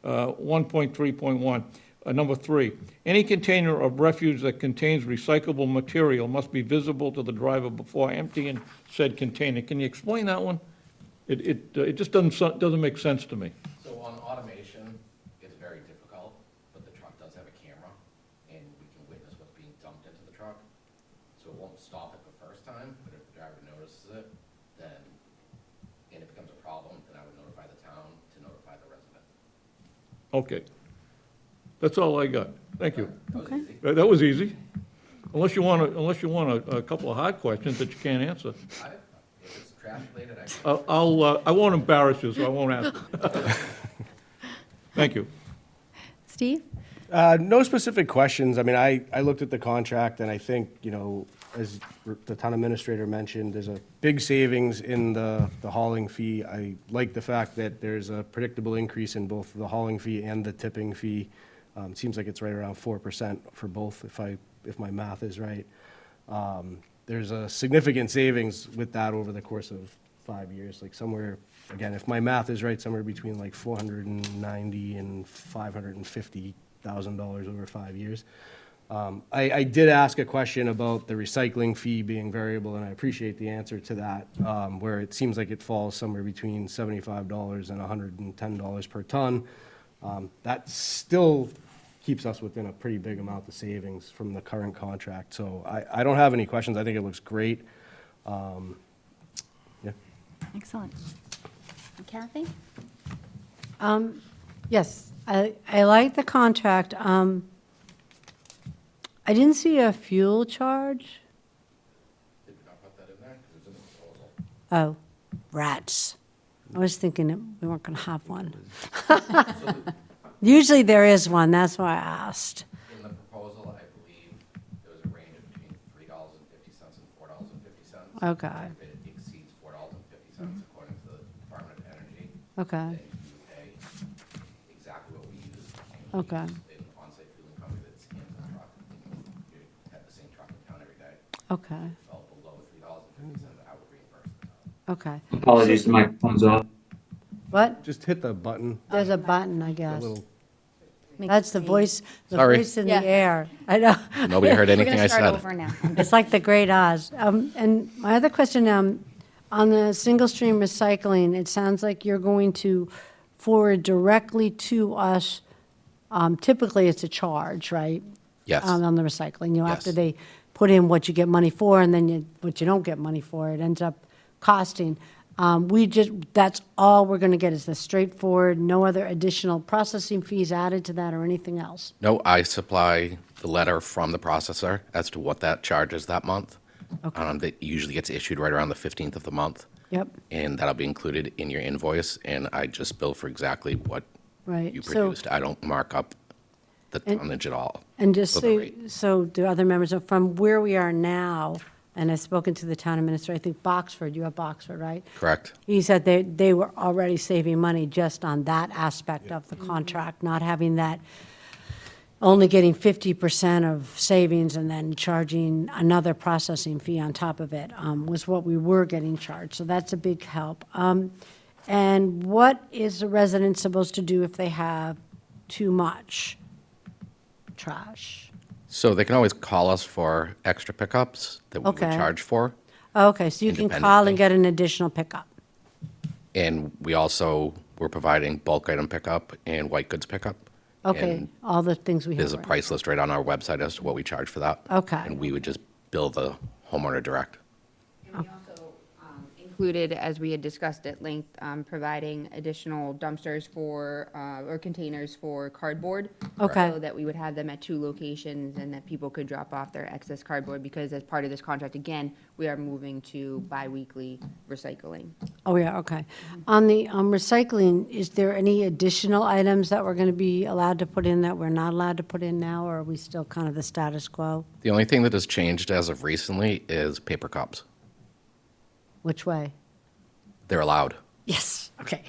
1.3.1. Number 3, any container of refuge that contains recyclable material must be visible to the driver before emptying said container. Can you explain that one? It just doesn't make sense to me. So on automation, it's very difficult, but the truck does have a camera, and we can witness what's being dumped into the truck. So it won't stop it the first time, but if the driver notices it, then, and it becomes a problem, then I would notify the town to notify the resident. Okay. That's all I got. Thank you. That was Okay. easy. That was easy. Unless you want a couple of hard questions that you can't answer. If it's trash related, I can. I won't embarrass you, so I won't ask. Thank you. Steve? No specific questions. I mean, I looked at the contract, and I think, as the town administrator mentioned, there's a big savings in the hauling fee. I like the fact that there's a predictable increase in both the hauling fee and the tipping fee. It seems like it's right around 4% for both, if my math is right. There's a significant savings with that over the course of 5 years, like somewhere, again, if my math is right, somewhere between like $490,000 and $550,000 over 5 years. I did ask a question about the recycling fee being variable, and I appreciate the answer to that, where it seems like it falls somewhere between $75 and $110 per ton. That still keeps us within a pretty big amount of savings from the current contract. So I don't have any questions. I think it looks great. Yeah. Excellent. Kathy? Yes, I like the contract. I didn't see a fuel charge. Did we not put that in there? Because it's in the proposal. Oh, rats. I was thinking that we weren't going to have one. Usually there is one, that's why I asked. In the proposal, I believe there was a range of between $3.50 and $4.50. Okay. If it exceeds $4.50 according to the Department of Energy, Okay, then you pay exactly what we use. And we Okay. use an on-site fueling company that scans the truck. You have the same truck in town every day. okay, If it fell below $3.50, I would reimburse the town. okay. Apologies, the microphone's off. What? Just hit the button, There's a button, I that guess. little, That's the voice Sorry. in Yeah. the air. I know. Nobody heard We're anything going I to start said. over now. It's like the Great Oz. And my other question, on the single-stream recycling, it sounds like you're going to forward directly to us. Typically, it's a charge, right? Yes. On the recycling, after Yes. they put in what you get money for, and then what you don't get money for, it ends up costing. That's all we're going to get is the straightforward, no other additional processing fees added to that or anything else. No, I supply the letter from the processor as to what that charge is that month. that usually gets issued right around the 15th of the month. Yep, And that'll be included in your invoice, and I just bill for exactly what right. you So- produced. I don't mark up the And- tonnage at all. And just for the so, rate. so do other members, know, from where we are now, and I've spoken to the town administrator, I think Boxford, you have Boxford, right? Correct? He said they were already saving money just on that aspect of the contract, not having that, only getting 50% of savings and then charging another processing fee on top of it, was what we were getting charged. So that's a big help. And what is a resident supposed to do if they have too much trash? So they can always call us for extra pickups that we would Okay. charge for. Okay, so you can call and Independently. get an additional pickup. And we also, we're providing bulk item pickup and white goods pickup. Okay, And all the things we have. there's a price list right on our website as to what we charge for that. Okay. And we would just bill the homeowner direct. And we also included, as we had discussed at length, providing additional dumpsters for, or containers for cardboard. Okay. So that we would have them at 2 locations and that people could drop off their excess cardboard, because as part of this contract, again, we are moving to biweekly recycling. Oh, yeah, okay. On the recycling, is there any additional items that we're going to be allowed to put in that we're not allowed to put in now, or are we still kind of the status quo? The only thing that has changed as of recently is paper cups. Which way? They're allowed. Yes, okay.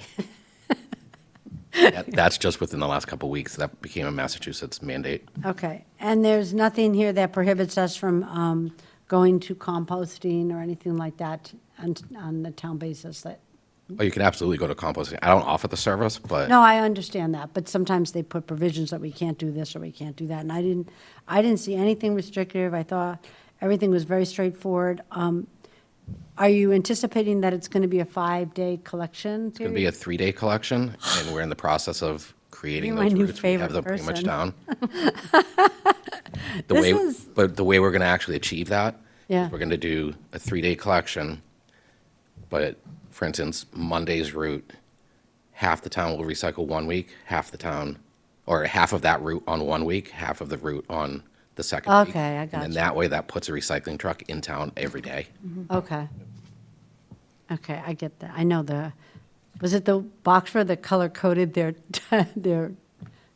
That's just within the last couple of weeks. That became a Massachusetts mandate. Okay, and there's nothing here that prohibits us from going to composting or anything like that on the town basis that, Oh, you can absolutely go to composting. I don't offer the service, but no, I understand that, but sometimes they put provisions that we can't do this or we can't do that, and I didn't see anything restrictive. I thought everything was very straightforward. Are you anticipating that it's going to be a 5-day collection it's going to be a 3-day collection, and we're in the process of creating You're my those new routes. We have them favorite pretty much person. down. This is- But the way we're going to actually achieve that, Yeah. is we're going to do a 3-day collection, but for instance, Monday's route, half the town will recycle 1 week, half the town, or half of that route on 1 week, half of the route on the second week. Okay, I And gotcha. then that way, that puts a recycling truck in town every day. Okay. Okay, I get that. I know was it the Boxford that color-coded their, their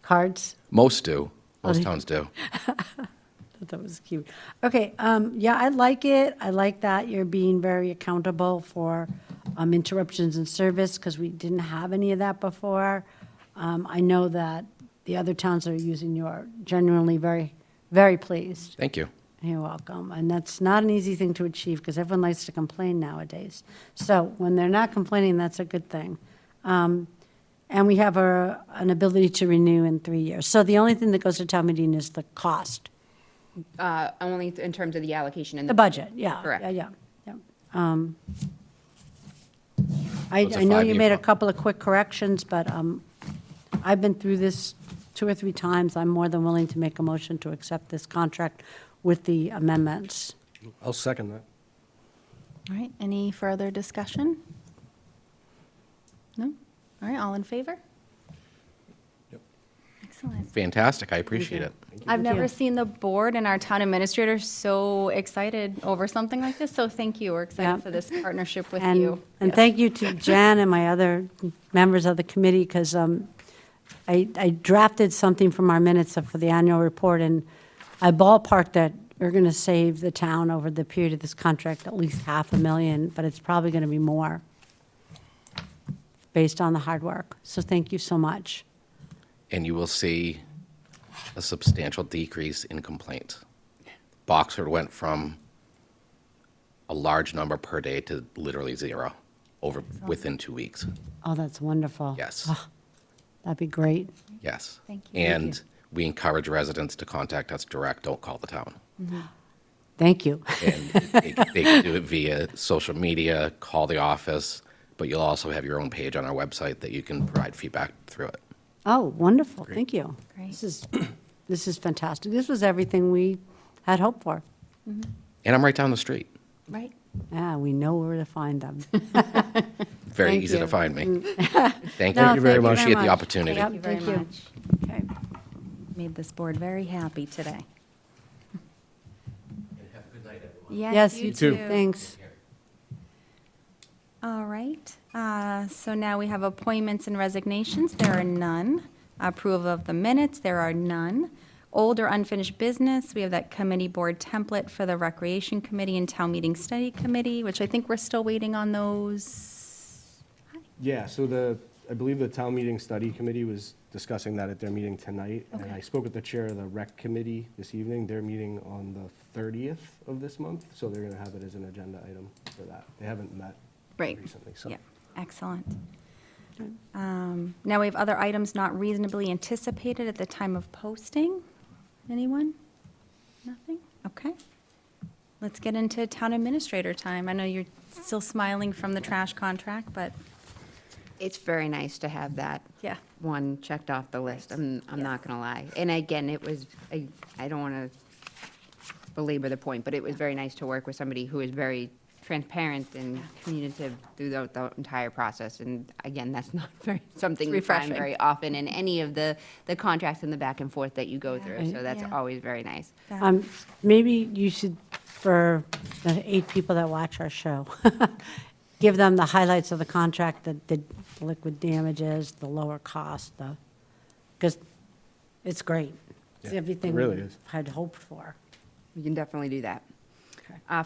cards? Most do. Most they- towns do. That was cute. Okay, yeah, I like it. I like that you're being very accountable for interruptions in service, because we didn't have any of that before. I know that the other towns that are using you are genuinely very, very pleased. Thank you. You're welcome. And that's not an easy thing to achieve, because everyone likes to complain nowadays. So when they're not complaining, that's a good thing. And we have an ability to renew in 3 years. So the only thing that goes to town meeting is the cost, Only in terms of the allocation and the budget, yeah. Correct. Yeah. It's a I know you 5-year made a pro- couple of quick corrections, but I've been through this 2 or 3 times. I'm more than willing to make a motion to accept this contract with the amendments. I'll second that. All right, any further discussion? No? All right, all in favor? Yep. Excellent. Fantastic. I appreciate it. I've never you. seen the board and our town administrator so excited over something like this, so thank you. We're Yeah. excited for this partnership with And- you. And Yes. thank you to Jan and my other members of the committee, because I drafted something from our minutes for the annual report, and I ballparked that we're going to save the town over the period of this contract at least $500,000, but it's probably going to be more based on the hard work. So thank you so much. And you will see a substantial decrease in complaints. Boxford went from a large number per day to literally 0 within 2 weeks. Oh, that's wonderful. Yes. Oh, that'd be great. Yes. Thank you. And we encourage residents to contact us direct, don't call the town. Thank you. And they can do it via social media, call the office, but you'll also have your own page on our website that you can provide feedback through it. Oh, wonderful. Thank you. Great. This is fantastic. This was everything we had hoped for. And I'm right down the street. Right. Yeah, we know where to find them. Very Thank easy you. to find me. Thank No, you very much. very Appreciate the much. opportunity. Yep, Thank you very thank you. much. Okay. Made this board very happy today. Have a good night, everyone. Yes, you too. too. Thanks. All right, so now we have appointments and resignations. There are none. Approval of the minutes, there are none. Old or unfinished business, we have that committee board template for the Recreation Committee and Town Meeting Study Committee, which I think we're still waiting on those. Yeah, so I believe the town meeting study committee was discussing that at their meeting tonight. And Okay. I spoke with the chair of the rec committee this evening. They're meeting on the 30th of this month, so they're gonna have it as an agenda item for that. They haven't met Right. recently, so. Yeah, excellent. Now we have other items not reasonably anticipated at the time of posting. Anyone? Nothing? Okay. Let's get into town administrator time. I know you're still smiling from the trash contract, but It's very nice to have that yeah. one checked off the list. I'm not gonna lie. And again, it was, I don't wanna belabor the point, but it was very nice to work with somebody who is very transparent and communicative throughout the entire process. And again, that's not something you find refreshing. very often in any of the contracts and the back and forth that you go through. So that's Yeah. always very nice. Maybe you should, for the 8 people that watch our show, give them the highlights of the contract, the liquid damages, the lower cost, because it's great. It's Yeah, it everything really we is. had hoped for. We can definitely do that.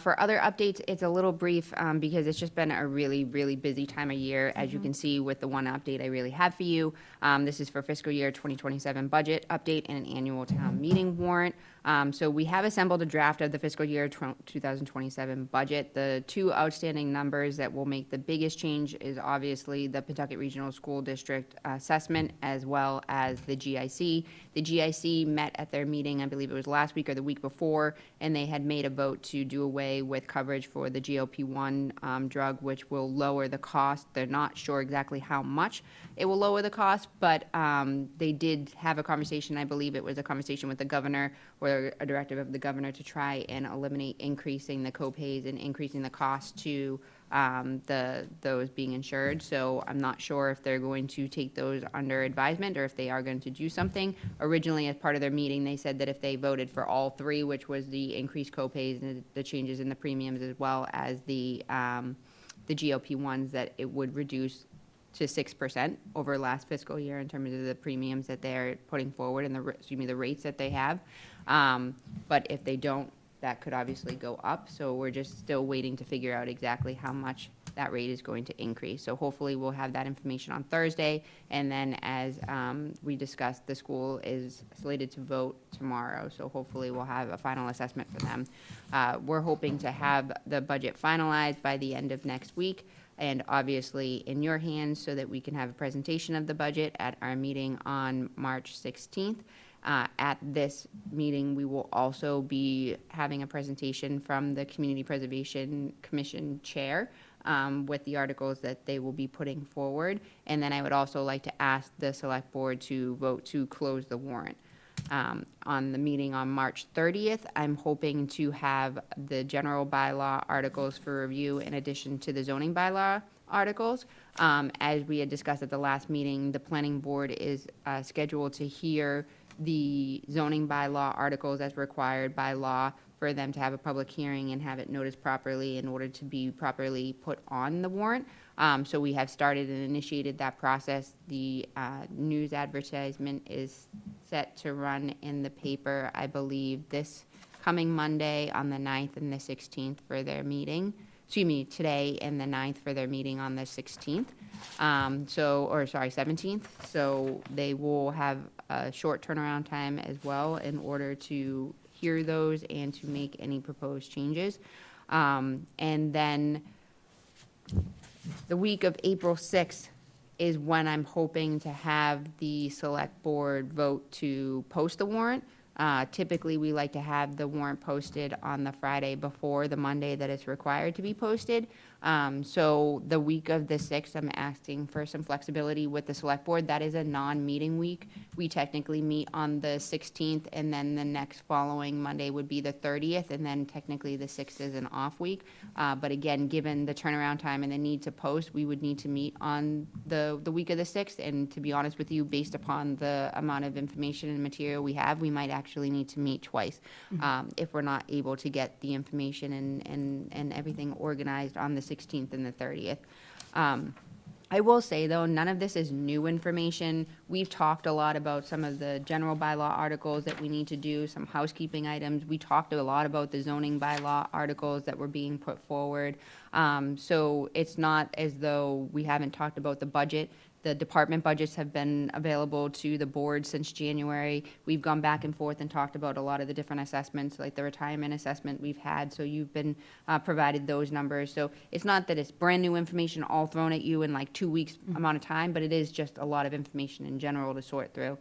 For other updates, it's a little brief because it's just been a really, really busy time of year. As you can see with the one update I really have for you, this is for fiscal year 2027 budget update and an annual town meeting warrant. So we have assembled a draft of the fiscal year 2027 budget. The two outstanding numbers that will make the biggest change is obviously the Pawtucket Regional School District assessment as well as the GIC. The GIC met at their meeting, I believe it was last week or the week before, and they had made a vote to do away with coverage for the GLP-1 drug, which will lower the cost. They're not sure exactly how much it will lower the cost, but they did have a conversation, I believe it was a conversation with the governor or a directive of the governor to try and eliminate increasing the co-pays and increasing the cost to those being insured. So I'm not sure if they're going to take those under advisement or if they are going to do something. Originally, as part of their meeting, they said that if they voted for all three, which was the increased co-pays and the changes in the premiums as well as the GLP-1s, that it would reduce to 6% over last fiscal year in terms of the premiums that they're putting forward and the rates that they have. But if they don't, that could obviously go up. So we're just still waiting to figure out exactly how much that rate is going to increase. So hopefully we'll have that information on Thursday. And then as we discussed, the school is slated to vote tomorrow. So hopefully we'll have a final assessment for them. We're hoping to have the budget finalized by the end of next week and obviously in your hands so that we can have a presentation of the budget at our meeting on March 16th. At this meeting, we will also be having a presentation from the Community Preservation Commission Chair with the articles that they will be putting forward. And then I would also like to ask the Select Board to vote to close the warrant. On the meeting on March 30th, I'm hoping to have the general bylaw articles for review in addition to the zoning bylaw articles. As we had discussed at the last meeting, the Planning Board is scheduled to hear the zoning bylaw articles as required by law for them to have a public hearing and have it noticed properly in order to be properly put on the warrant. So we have started and initiated that process. The news advertisement is set to run in the paper, I believe, this coming Monday on the 9th and the 16th for their meeting. Excuse me, today and the 9th for their meeting on the 16th. 17th. So they will have a short turnaround time as well in order to hear those and to make any proposed changes. And then the week of April 6th is when I'm hoping to have the Select Board vote to post the warrant. Typically, we like to have the warrant posted on the Friday before the Monday that it's required to be posted. So the week of the 6th, I'm asking for some flexibility with the Select Board. That is a non-meeting week. We technically meet on the 16th, and then the next following Monday would be the 30th, and then technically the 6th is an off week. But again, given the turnaround time and the need to post, we would need to meet on the week of the 6th. And to be honest with you, based upon the amount of information and material we have, we might actually actually need to meet twice if we're not able to get the information and everything organized on the 16th and the 30th. I will say, though, none of this is new information. We've talked a lot about some of the general bylaw articles that we need to do, some housekeeping items. We talked a lot about the zoning bylaw articles that were being put forward. So it's not as though we haven't talked about the budget. The department budgets have been available to the board since January. We've gone back and forth and talked about a lot of the different assessments, like the retirement assessment we've had, so you've been provided those numbers. So it's not that it's brand-new information all thrown at you in like 2 weeks amount of time, but it is just a lot of information in general to sort through.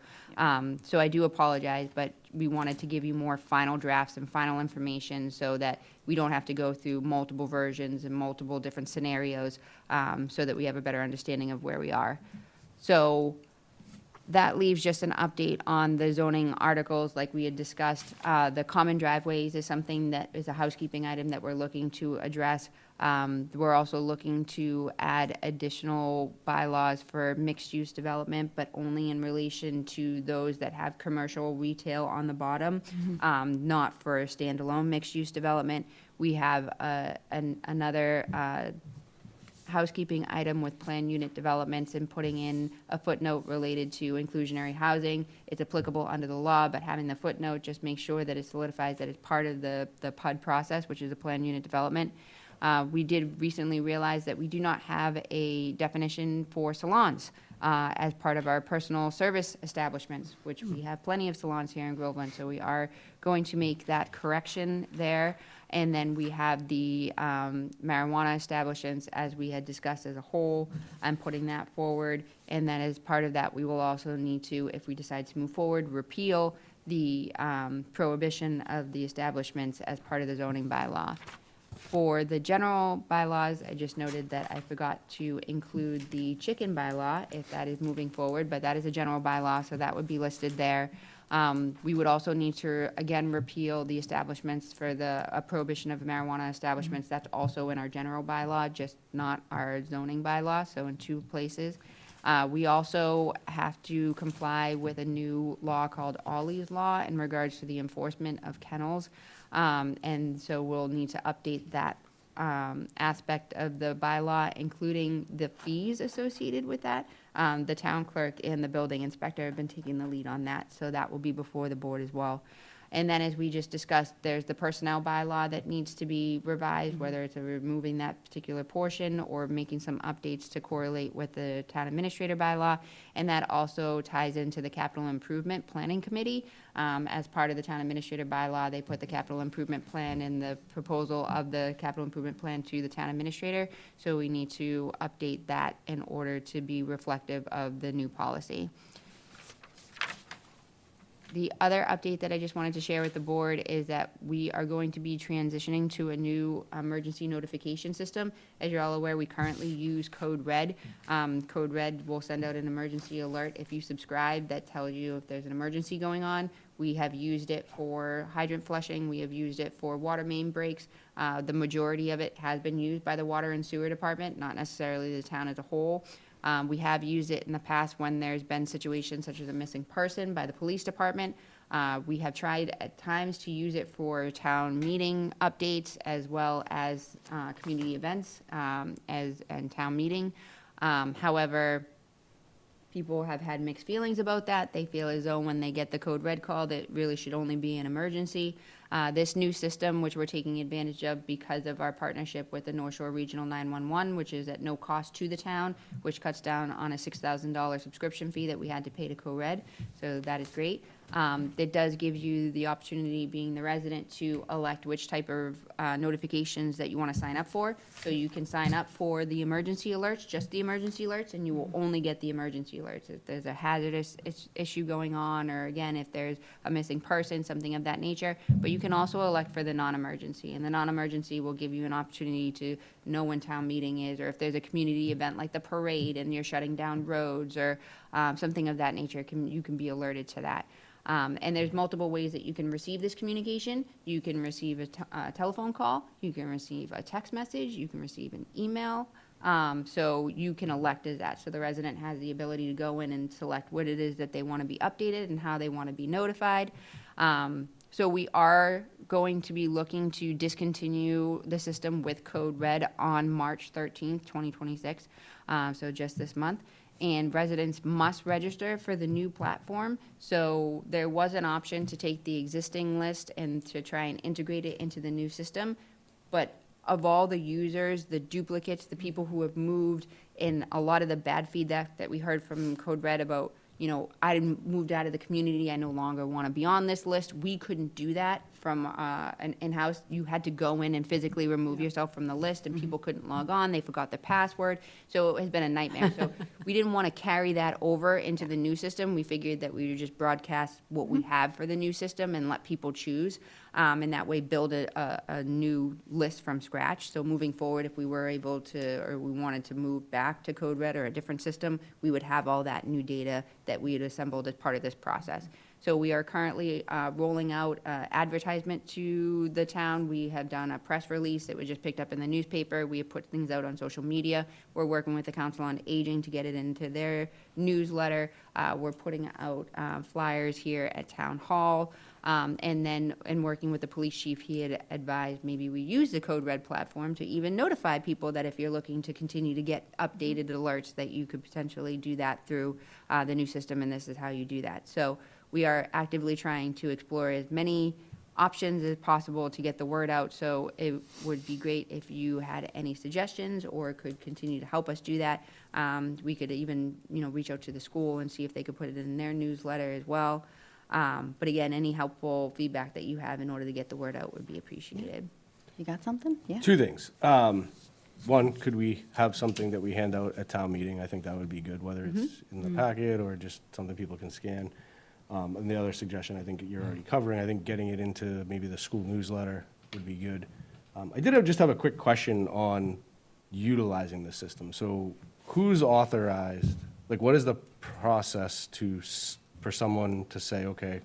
So I do apologize, but we wanted to give you more final drafts and final information so that we don't have to go through multiple versions and multiple different scenarios, so that we have a better understanding of where we are. So that leaves just an update on the zoning articles like we had discussed. The common driveways is something that is a housekeeping item that we're looking to address. We're also looking to add additional bylaws for mixed-use development, but only in relation to those that have commercial retail on the bottom, not for a standalone mixed-use development. We have another housekeeping item with planned unit developments and putting in a footnote related to inclusionary housing. It's applicable under the law, but having the footnote just makes sure that it solidifies that it's part of the PUD process, which is a planned unit development. We did recently realize that we do not have a definition for salons as part of our personal service establishments, which we have plenty of salons here in Groveland, so we are going to make that correction there. And then we have the marijuana establishments, as we had discussed as a whole. I'm putting that forward. And then as part of that, we will also need to, if we decide to move forward, repeal the prohibition of the establishments as part of the zoning bylaw. For the general bylaws, I just noted that I forgot to include the chicken bylaw, if that is moving forward, but that is a general bylaw, so that would be listed there. We would also need to, again, repeal the establishments for the prohibition of marijuana establishments. That's also in our general bylaw, just not our zoning bylaw, so in 2 places. We also have to comply with a new law called Ollie's Law in regards to the enforcement of kennels. And so we'll need to update that aspect of the bylaw, including the fees associated with that. The town clerk and the building inspector have been taking the lead on that, so that will be before the board as well. And then, as we just discussed, there's the personnel bylaw that needs to be revised, whether it's removing that particular portion or making some updates to correlate with the town administrator bylaw. And that also ties into the capital improvement planning committee. As part of the town administrator bylaw, they put the capital improvement plan and the proposal of the capital improvement plan to the town administrator. So we need to update that in order to be reflective of the new policy. The other update that I just wanted to share with the board is that we are going to be transitioning to a new emergency notification system. As you're all aware, we currently use Code Red. Code Red will send out an emergency alert if you subscribe that tells you if there's an emergency going on. We have used it for hydrant flushing. We have used it for water main breaks. The majority of it has been used by the water and sewer department, not necessarily the town as a whole. We have used it in the past when there's been situations such as a missing person by the police department. We have tried at times to use it for town meeting updates as well as community events and town meeting. However, people have had mixed feelings about that. They feel as though when they get the Code Red call, that it really should only be an emergency. This new system, which we're taking advantage of because of our partnership with the North Shore Regional 911, which is at no cost to the town, which cuts down on a $6,000 subscription fee that we had to pay to Co-Red. So that is great. It does give you the opportunity, being the resident, to elect which type of notifications that you want to sign up for. So you can sign up for the emergency alerts, just the emergency alerts, and you will only get the emergency alerts. If there's a hazardous issue going on, or again, if there's a missing person, something of that nature. But you can also elect for the non-emergency, and the non-emergency will give you an opportunity to know when town meeting is, or if there's a community event like the parade and you're shutting down roads or something of that nature, you can be alerted to that. And there's multiple ways that you can receive this communication. You can receive a telephone call, you can receive a text message, you can receive an email. So you can elect as that. So the resident has the ability to go in and select what it is that they want to be updated and how they want to be notified. So we are going to be looking to discontinue the system with Code Red on March 13th, 2026, so just this month. And residents must register for the new platform. So there was an option to take the existing list and to try and integrate it into the new system. But of all the users, the duplicates, the people who have moved, and a lot of the bad feedback that we heard from Code Red about, you know, I moved out of the community, I no longer want to be on this list. We couldn't do that from an in-house. You had to go in and physically remove yourself from the list, and people couldn't log on. They forgot the password. So it has been a nightmare. So we didn't want to carry that over into the new system. We figured that we would just broadcast what we have for the new system and let people choose, and that way build a new list from scratch. So moving forward, if we were able to, or we wanted to move back to Code Red or a different system, we would have all that new data that we had assembled as part of this process. So we are currently rolling out advertisement to the town. We have done a press release that was just picked up in the newspaper. We have put things out on social media. We're working with the Council on Aging to get it into their newsletter. We're putting out flyers here at Town Hall. And then, in working with the police chief, he had advised maybe we use the Code Red platform to even notify people that if you're looking to continue to get updated alerts, that you could potentially do that through the new system, and this is how you do that. So we are actively trying to explore as many options as possible to get the word out. So it would be great if you had any suggestions or could continue to help us do that. We could even, you know, reach out to the school and see if they could put it in their newsletter as well. But again, any helpful feedback that you have in order to get the word out would be appreciated. You got something? Yeah. Two things. One, could we have something that we hand out at town meeting? I think that would be good, whether it's in the packet or just something people can scan. And the other suggestion, I think you're already covering, I think getting it into maybe the school newsletter would be good. I did just have a quick question on utilizing the system. So who's authorized, like what is the process for someone to say, okay,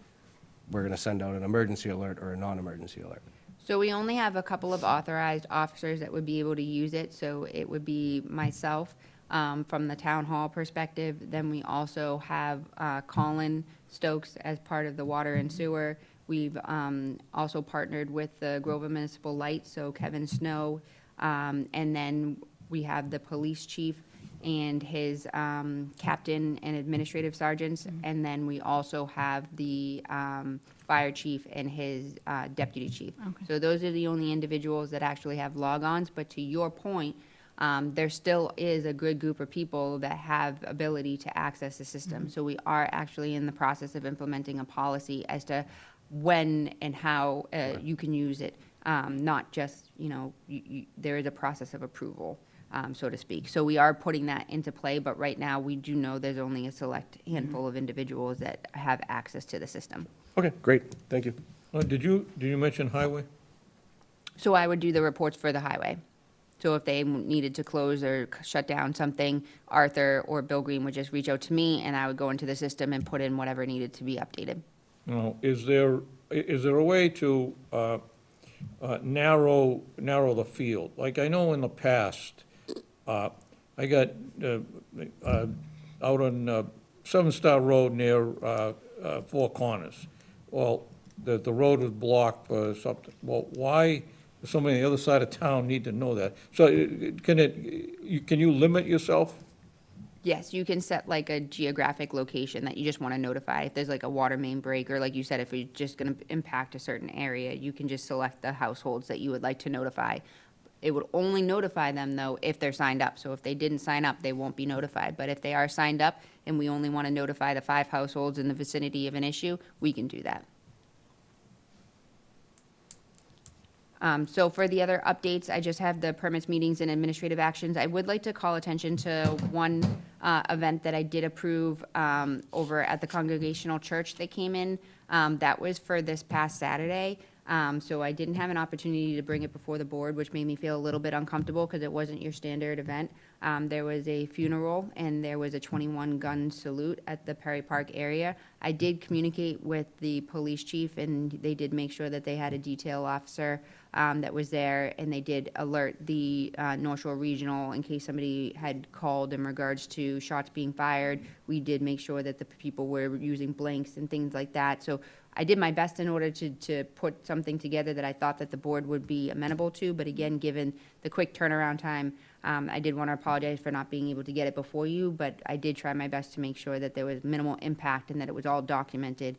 we're going to send out an emergency alert or a non-emergency alert? So we only have a couple of authorized officers that would be able to use it. So it would be myself from the town hall perspective. Then we also have Colin Stokes as part of the water and sewer. We've also partnered with the Groveland Municipal Light, so Kevin Snow. And then we have the police chief and his captain and administrative sergeants. And then we also have the fire chief and his deputy chief. Okay. So those are the only individuals that actually have logons. But to your point, there still is a good group of people that have ability to access the system. So we are actually in the process of implementing a policy as to when and how you can use it, not just, you know, there is a process of approval, so to speak. So we are putting that into play, but right now we do know there's only a select handful of individuals that have access to the system. Okay, great, thank you. Did you mention highway? So I would do the reports for the highway. So if they needed to close or shut down something, Arthur or Bill Green would just reach out to me, and I would go into the system and put in whatever needed to be updated. Now, is there a way to narrow the field? Like, I know in the past, I got out on Seven Star Road near Four Corners. Well, the road was blocked for something. Well, why does somebody on the other side of town need to know that? So can you limit yourself? Yes, you can set like a geographic location that you just want to notify. If there's like a water main break, or like you said, if it's just going to impact a certain area, you can just select the households that you would like to notify. It would only notify them, though, if they're signed up. So if they didn't sign up, they won't be notified. But if they are signed up and we only want to notify the 5 households in the vicinity of an issue, we can do that. So for the other updates, I just have the permits, meetings, and administrative actions. I would like to call attention to one event that I did approve over at the Congregational Church that came in. That was for this past Saturday. So I didn't have an opportunity to bring it before the board, which made me feel a little bit uncomfortable because it wasn't your standard event. There was a funeral and there was a 21-gun salute at the Perry Park area. I did communicate with the police chief, and they did make sure that they had a detail officer that was there, and they did alert the North Shore Regional in case somebody had called in regards to shots being fired. We did make sure that the people were using blanks and things like that. So I did my best in order to put something together that I thought that the board would be amenable to, but again, given the quick turnaround time, I did want to apologize for not being able to get it before you, but I did try my best to make sure that there was minimal impact and that it was all documented.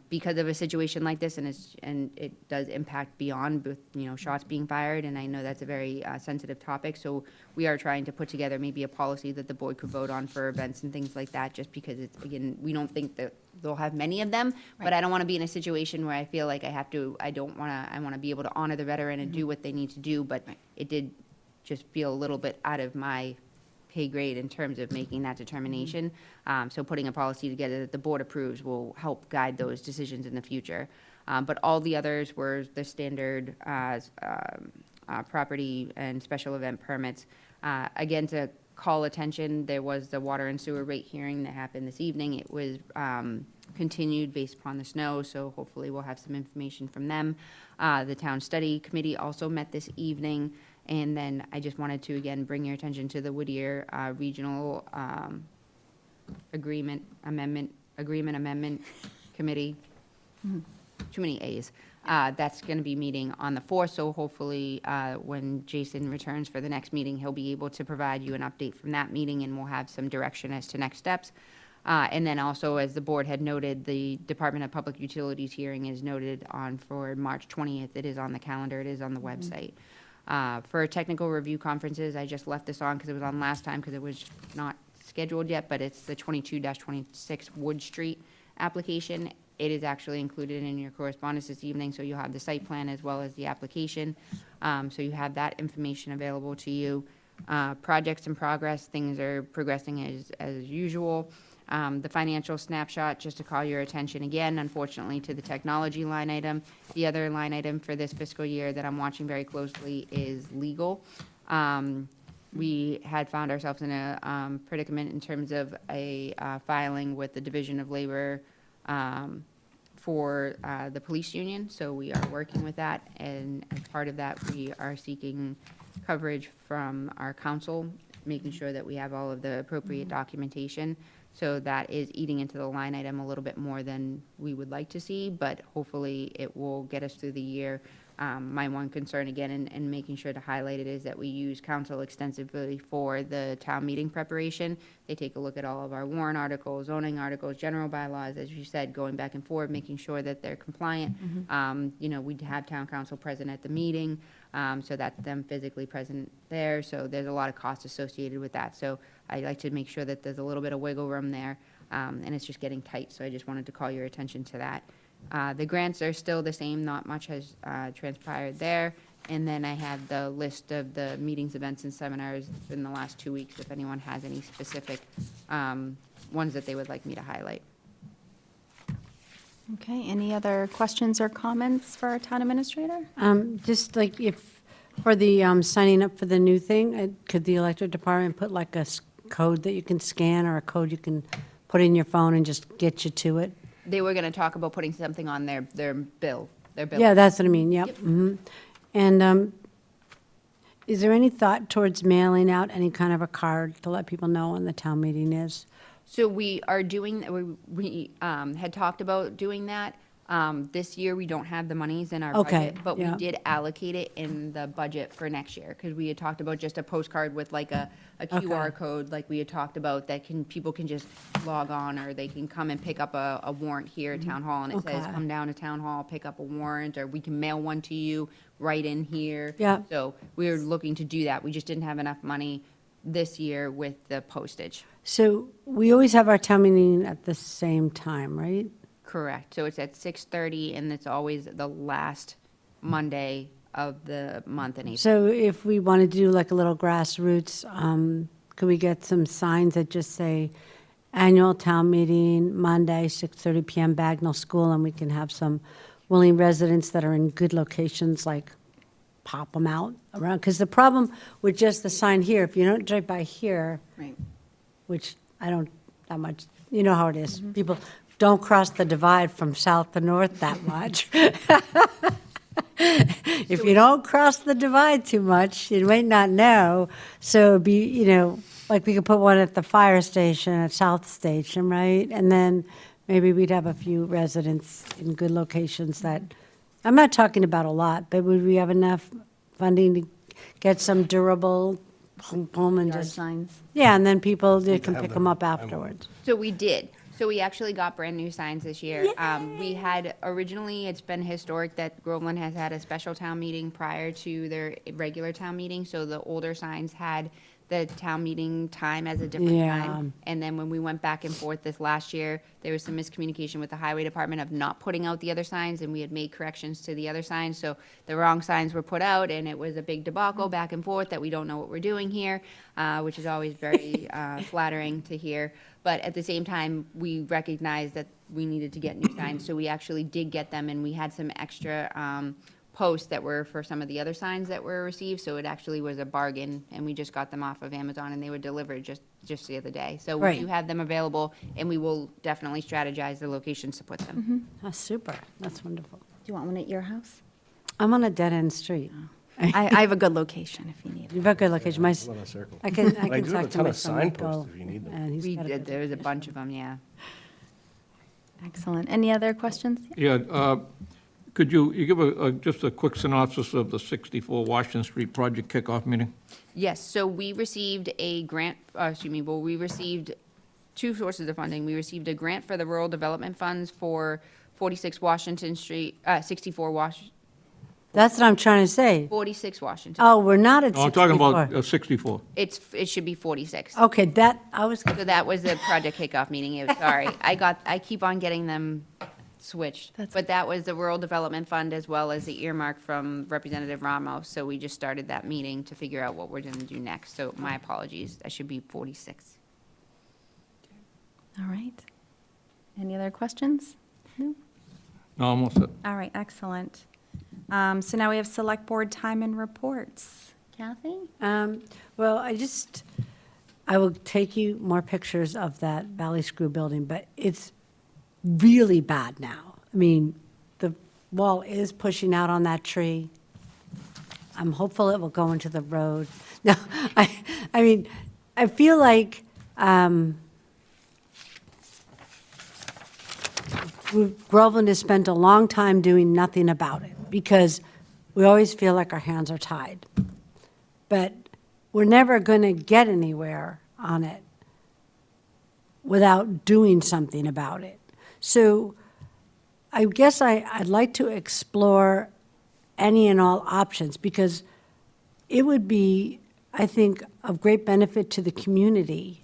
Because of a situation like this, and it does impact beyond, with, shots being fired, and I know that's a very sensitive topic, so we are trying to put together maybe a policy that the board could vote on for events and things like that, just because it's, again, we don't think that they'll have many of them, but I don't want to be in a situation where I feel like I want to be able to honor the veteran and do what they need to do, but it did just feel a little bit out of my pay grade in terms of making that determination. So putting a policy together that the board approves will help guide those decisions in the future. But all the others were the standard property and special event permits. Again, to call attention, there was the water and sewer rate hearing that happened this evening. It was continued based upon the snow, so hopefully we'll have some information from them. The town study committee also met this evening. And then I just wanted to, again, bring your attention to the Whittier Regional Agreement Amendment Committee. Too many A's. That's going to be meeting on the 4th, so hopefully when Jason returns for the next meeting, he'll be able to provide you an update from that meeting, and we'll have some direction as to next steps. And then also, as the board had noted, the Department of Public Utilities hearing is noted for March 20th. It is on the calendar. It is on the website. For technical review conferences, I just left this on because it was on last time because it was not scheduled yet, but it's the 22-26 Wood Street application. It is actually included in your correspondence this evening, so you'll have the site plan as well as the application. So you have that information available to you. Projects in progress, things are progressing as usual. The financial snapshot, just to call your attention again, unfortunately, to the technology line item. The other line item for this fiscal year that I'm watching very closely is legal. We had found ourselves in a predicament in terms of a filing with the Division of Labor for the police union, so we are working with that, and as part of that, we are seeking coverage from our council, making sure that we have all of the appropriate documentation. So that is eating into the line item a little bit more than we would like to see, but hopefully it will get us through the year. My one concern, again, and making sure to highlight it, is that we use council extensively for the town meeting preparation. They take a look at all of our warrant articles, zoning articles, general bylaws, as you said, going back and forth, making sure that they're compliant. We'd have town council present at the meeting, so that's them physically present there. So there's a lot of costs associated with that. So I like to make sure that there's a little bit of wiggle room there, and it's just getting tight. So I just wanted to call your attention to that. The grants are still the same, not much has transpired there. And then I have the list of the meetings, events, and seminars in the last 2 weeks, if anyone has any specific ones that they would like me to highlight. Okay, any other questions or comments for our town administrator? Just like if, for the signing up for the new thing, could the electric department put like a code that you can scan or a code you can put in your phone and just get you to it? They were going to talk about putting something on their bill. Yeah, that's what I mean, yep. Mhm. And is there any thought towards mailing out any kind of a card to let people know when the town meeting is? So we are doing, we had talked about doing that. This year, we don't have the monies in our Okay, budget, but we yeah. did allocate it in the budget for next year, because we had talked about just a postcard with like a QR code, like we had talked about, that people can just log on, or they can come and pick up a warrant here at Town Hall, and it says, Okay. come down to Town Hall, pick up a warrant, or we can mail one to you right in here. Yeah. So we're looking to do that. We just didn't have enough money this year with the postage. So we always have our town meeting at the same time, right? Correct. So it's at 6:30, and it's always the last Monday of the month in April. So if we wanted to do like a little grassroots, could we get some signs that just say annual town meeting, Monday, 6:30 PM, Bagnell School, and we can have some willing residents that are in good locations, like pop them out around? Because the problem with just the sign here, if you don't drive by here, Right. which I don't that much, you know how it is. People don't cross the divide from south to north that much. If you don't cross the divide too much, you might not know. So it'd be, like we could put one at the fire station, at South Station, right? And then maybe we'd have a few residents in good locations that, I'm not talking about a lot, but would we have enough funding to get some durable home and Yard just, signs. yeah, and then people, they Need to can have pick them. them up I will. afterwards. So we did. So we actually got brand-new signs this year. We had, originally, it's been historic that Groveland has had a special town meeting prior to their regular town meeting, so the older signs had the town meeting time as a different Yeah. time. And then when we went back and forth this last year, there was some miscommunication with the highway department of not putting out the other signs, and we had made corrections to the other signs, so the wrong signs were put out, and it was a big debacle back and forth that we don't know what we're doing here, which is always very flattering to hear. But at the same time, we recognized that we needed to get new signs, so we actually did get them, and we had some extra posts that were for some of the other signs that were received, so it actually was a bargain, and we just got them off of Amazon, and they were delivered just the other day. So we Right. do have them available, and we will definitely strategize the locations to put them. Oh, super, that's wonderful. Do you want one at your house? I'm on a dead-end street. I have a good location if you need it. You've got a good location. My, I'm on a circle. I can I do have a talk to ton my of son, Michael, signposts if you need them. and he's We got a did, good- there was a bunch of them, yeah. Excellent. Any other questions? Yeah, could you give just a quick synopsis of the 64 Washington Street project kickoff meeting? Yes, so we received a grant, we received two sources of funding. We received a grant for the rural development funds for 46 Washington Street, 64 That's what I'm trying to say. 46 Washington. Oh, we're not at No, I'm talking 64. about 64. It should be 46. Okay, that, I was, So that was the project kickoff meeting. Sorry, I keep on getting them switched. That's- But that was the rural development fund as well as the earmark from Representative Ramos. So we just started that meeting to figure out what we're going to do next. So my apologies, that should be 46. All right. Any other questions? No? No, almost it. All right, excellent. So now we have select board time and reports. Kathy? well, I will take you more pictures of that Valley Screw building, but it's really bad now. I mean, the wall is pushing out on that tree. I'm hopeful it will go into the road. No, I mean, I feel like, Groveland has spent a long time doing nothing about it because we always feel like our hands are tied. But we're never going to get anywhere on it without doing something about it. So I guess I'd like to explore any and all options because it would be, I think, of great benefit to the community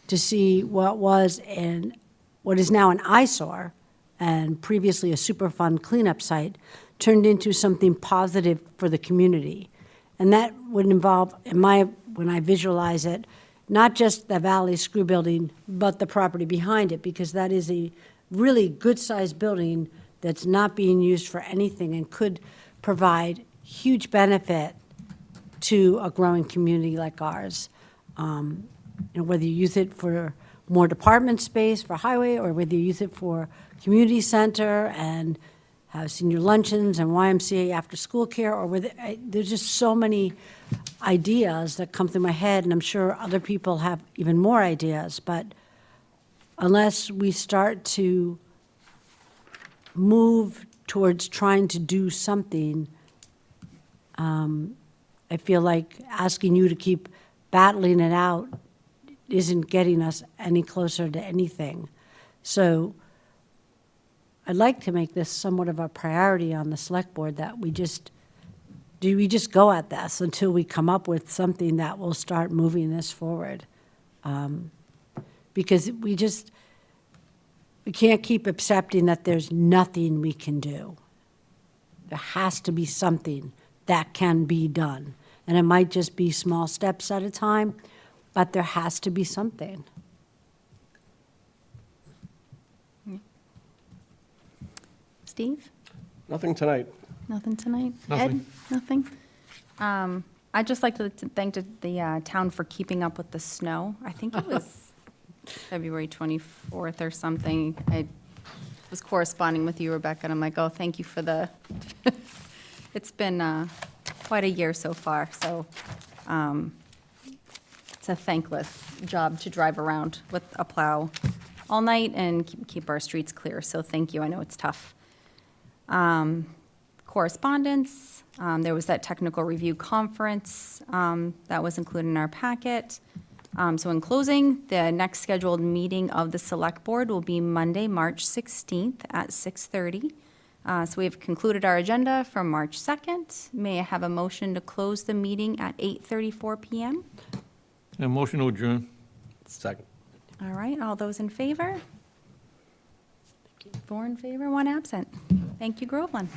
to see what was and what is now an eyesore and previously a Superfund cleanup site turned into something positive for the community. And that would involve, when I visualize it, not just the Valley Screw building, but the property behind it, because that is a really good-sized building that's not being used for anything and could provide huge benefit to a growing community like ours. Whether you use it for more department space for highway, or whether you use it for community center and have senior luncheons and YMCA after-school care, or whether, there's just so many ideas that come through my head, and I'm sure other people have even more ideas, but unless we start to move towards trying to do something, I feel like asking you to keep battling it out isn't getting us any closer to anything. So I'd like to make this somewhat of a priority on the select board, that we just go at this until we come up with something that will start moving this forward. Because we can't keep accepting that there's nothing we can do. There has to be something that can be done. And it might just be small steps at a time, but there has to be something. Steve? Nothing tonight. Nothing tonight? Nothing. Ed? Nothing? I'd just like to thank the town for keeping up with the snow. I think it was February 24th or something. I was corresponding with you, Rebecca, and I'm like, oh, thank you for the, it's been quite a year so far, so it's a thankless job to drive around with a plow all night and keep our streets clear. So thank you. I know it's tough. Correspondence, there was that technical review conference that was included in our packet. So in closing, the next scheduled meeting of the Select Board will be Monday, March 16th at 6:30. So we have concluded our agenda from March 2nd. May I have a motion to close the meeting at 8:34 PM? And motion to adjourn. Second. All right, all those in favor? 4 in favor, 1 absent. Thank you, Groveland.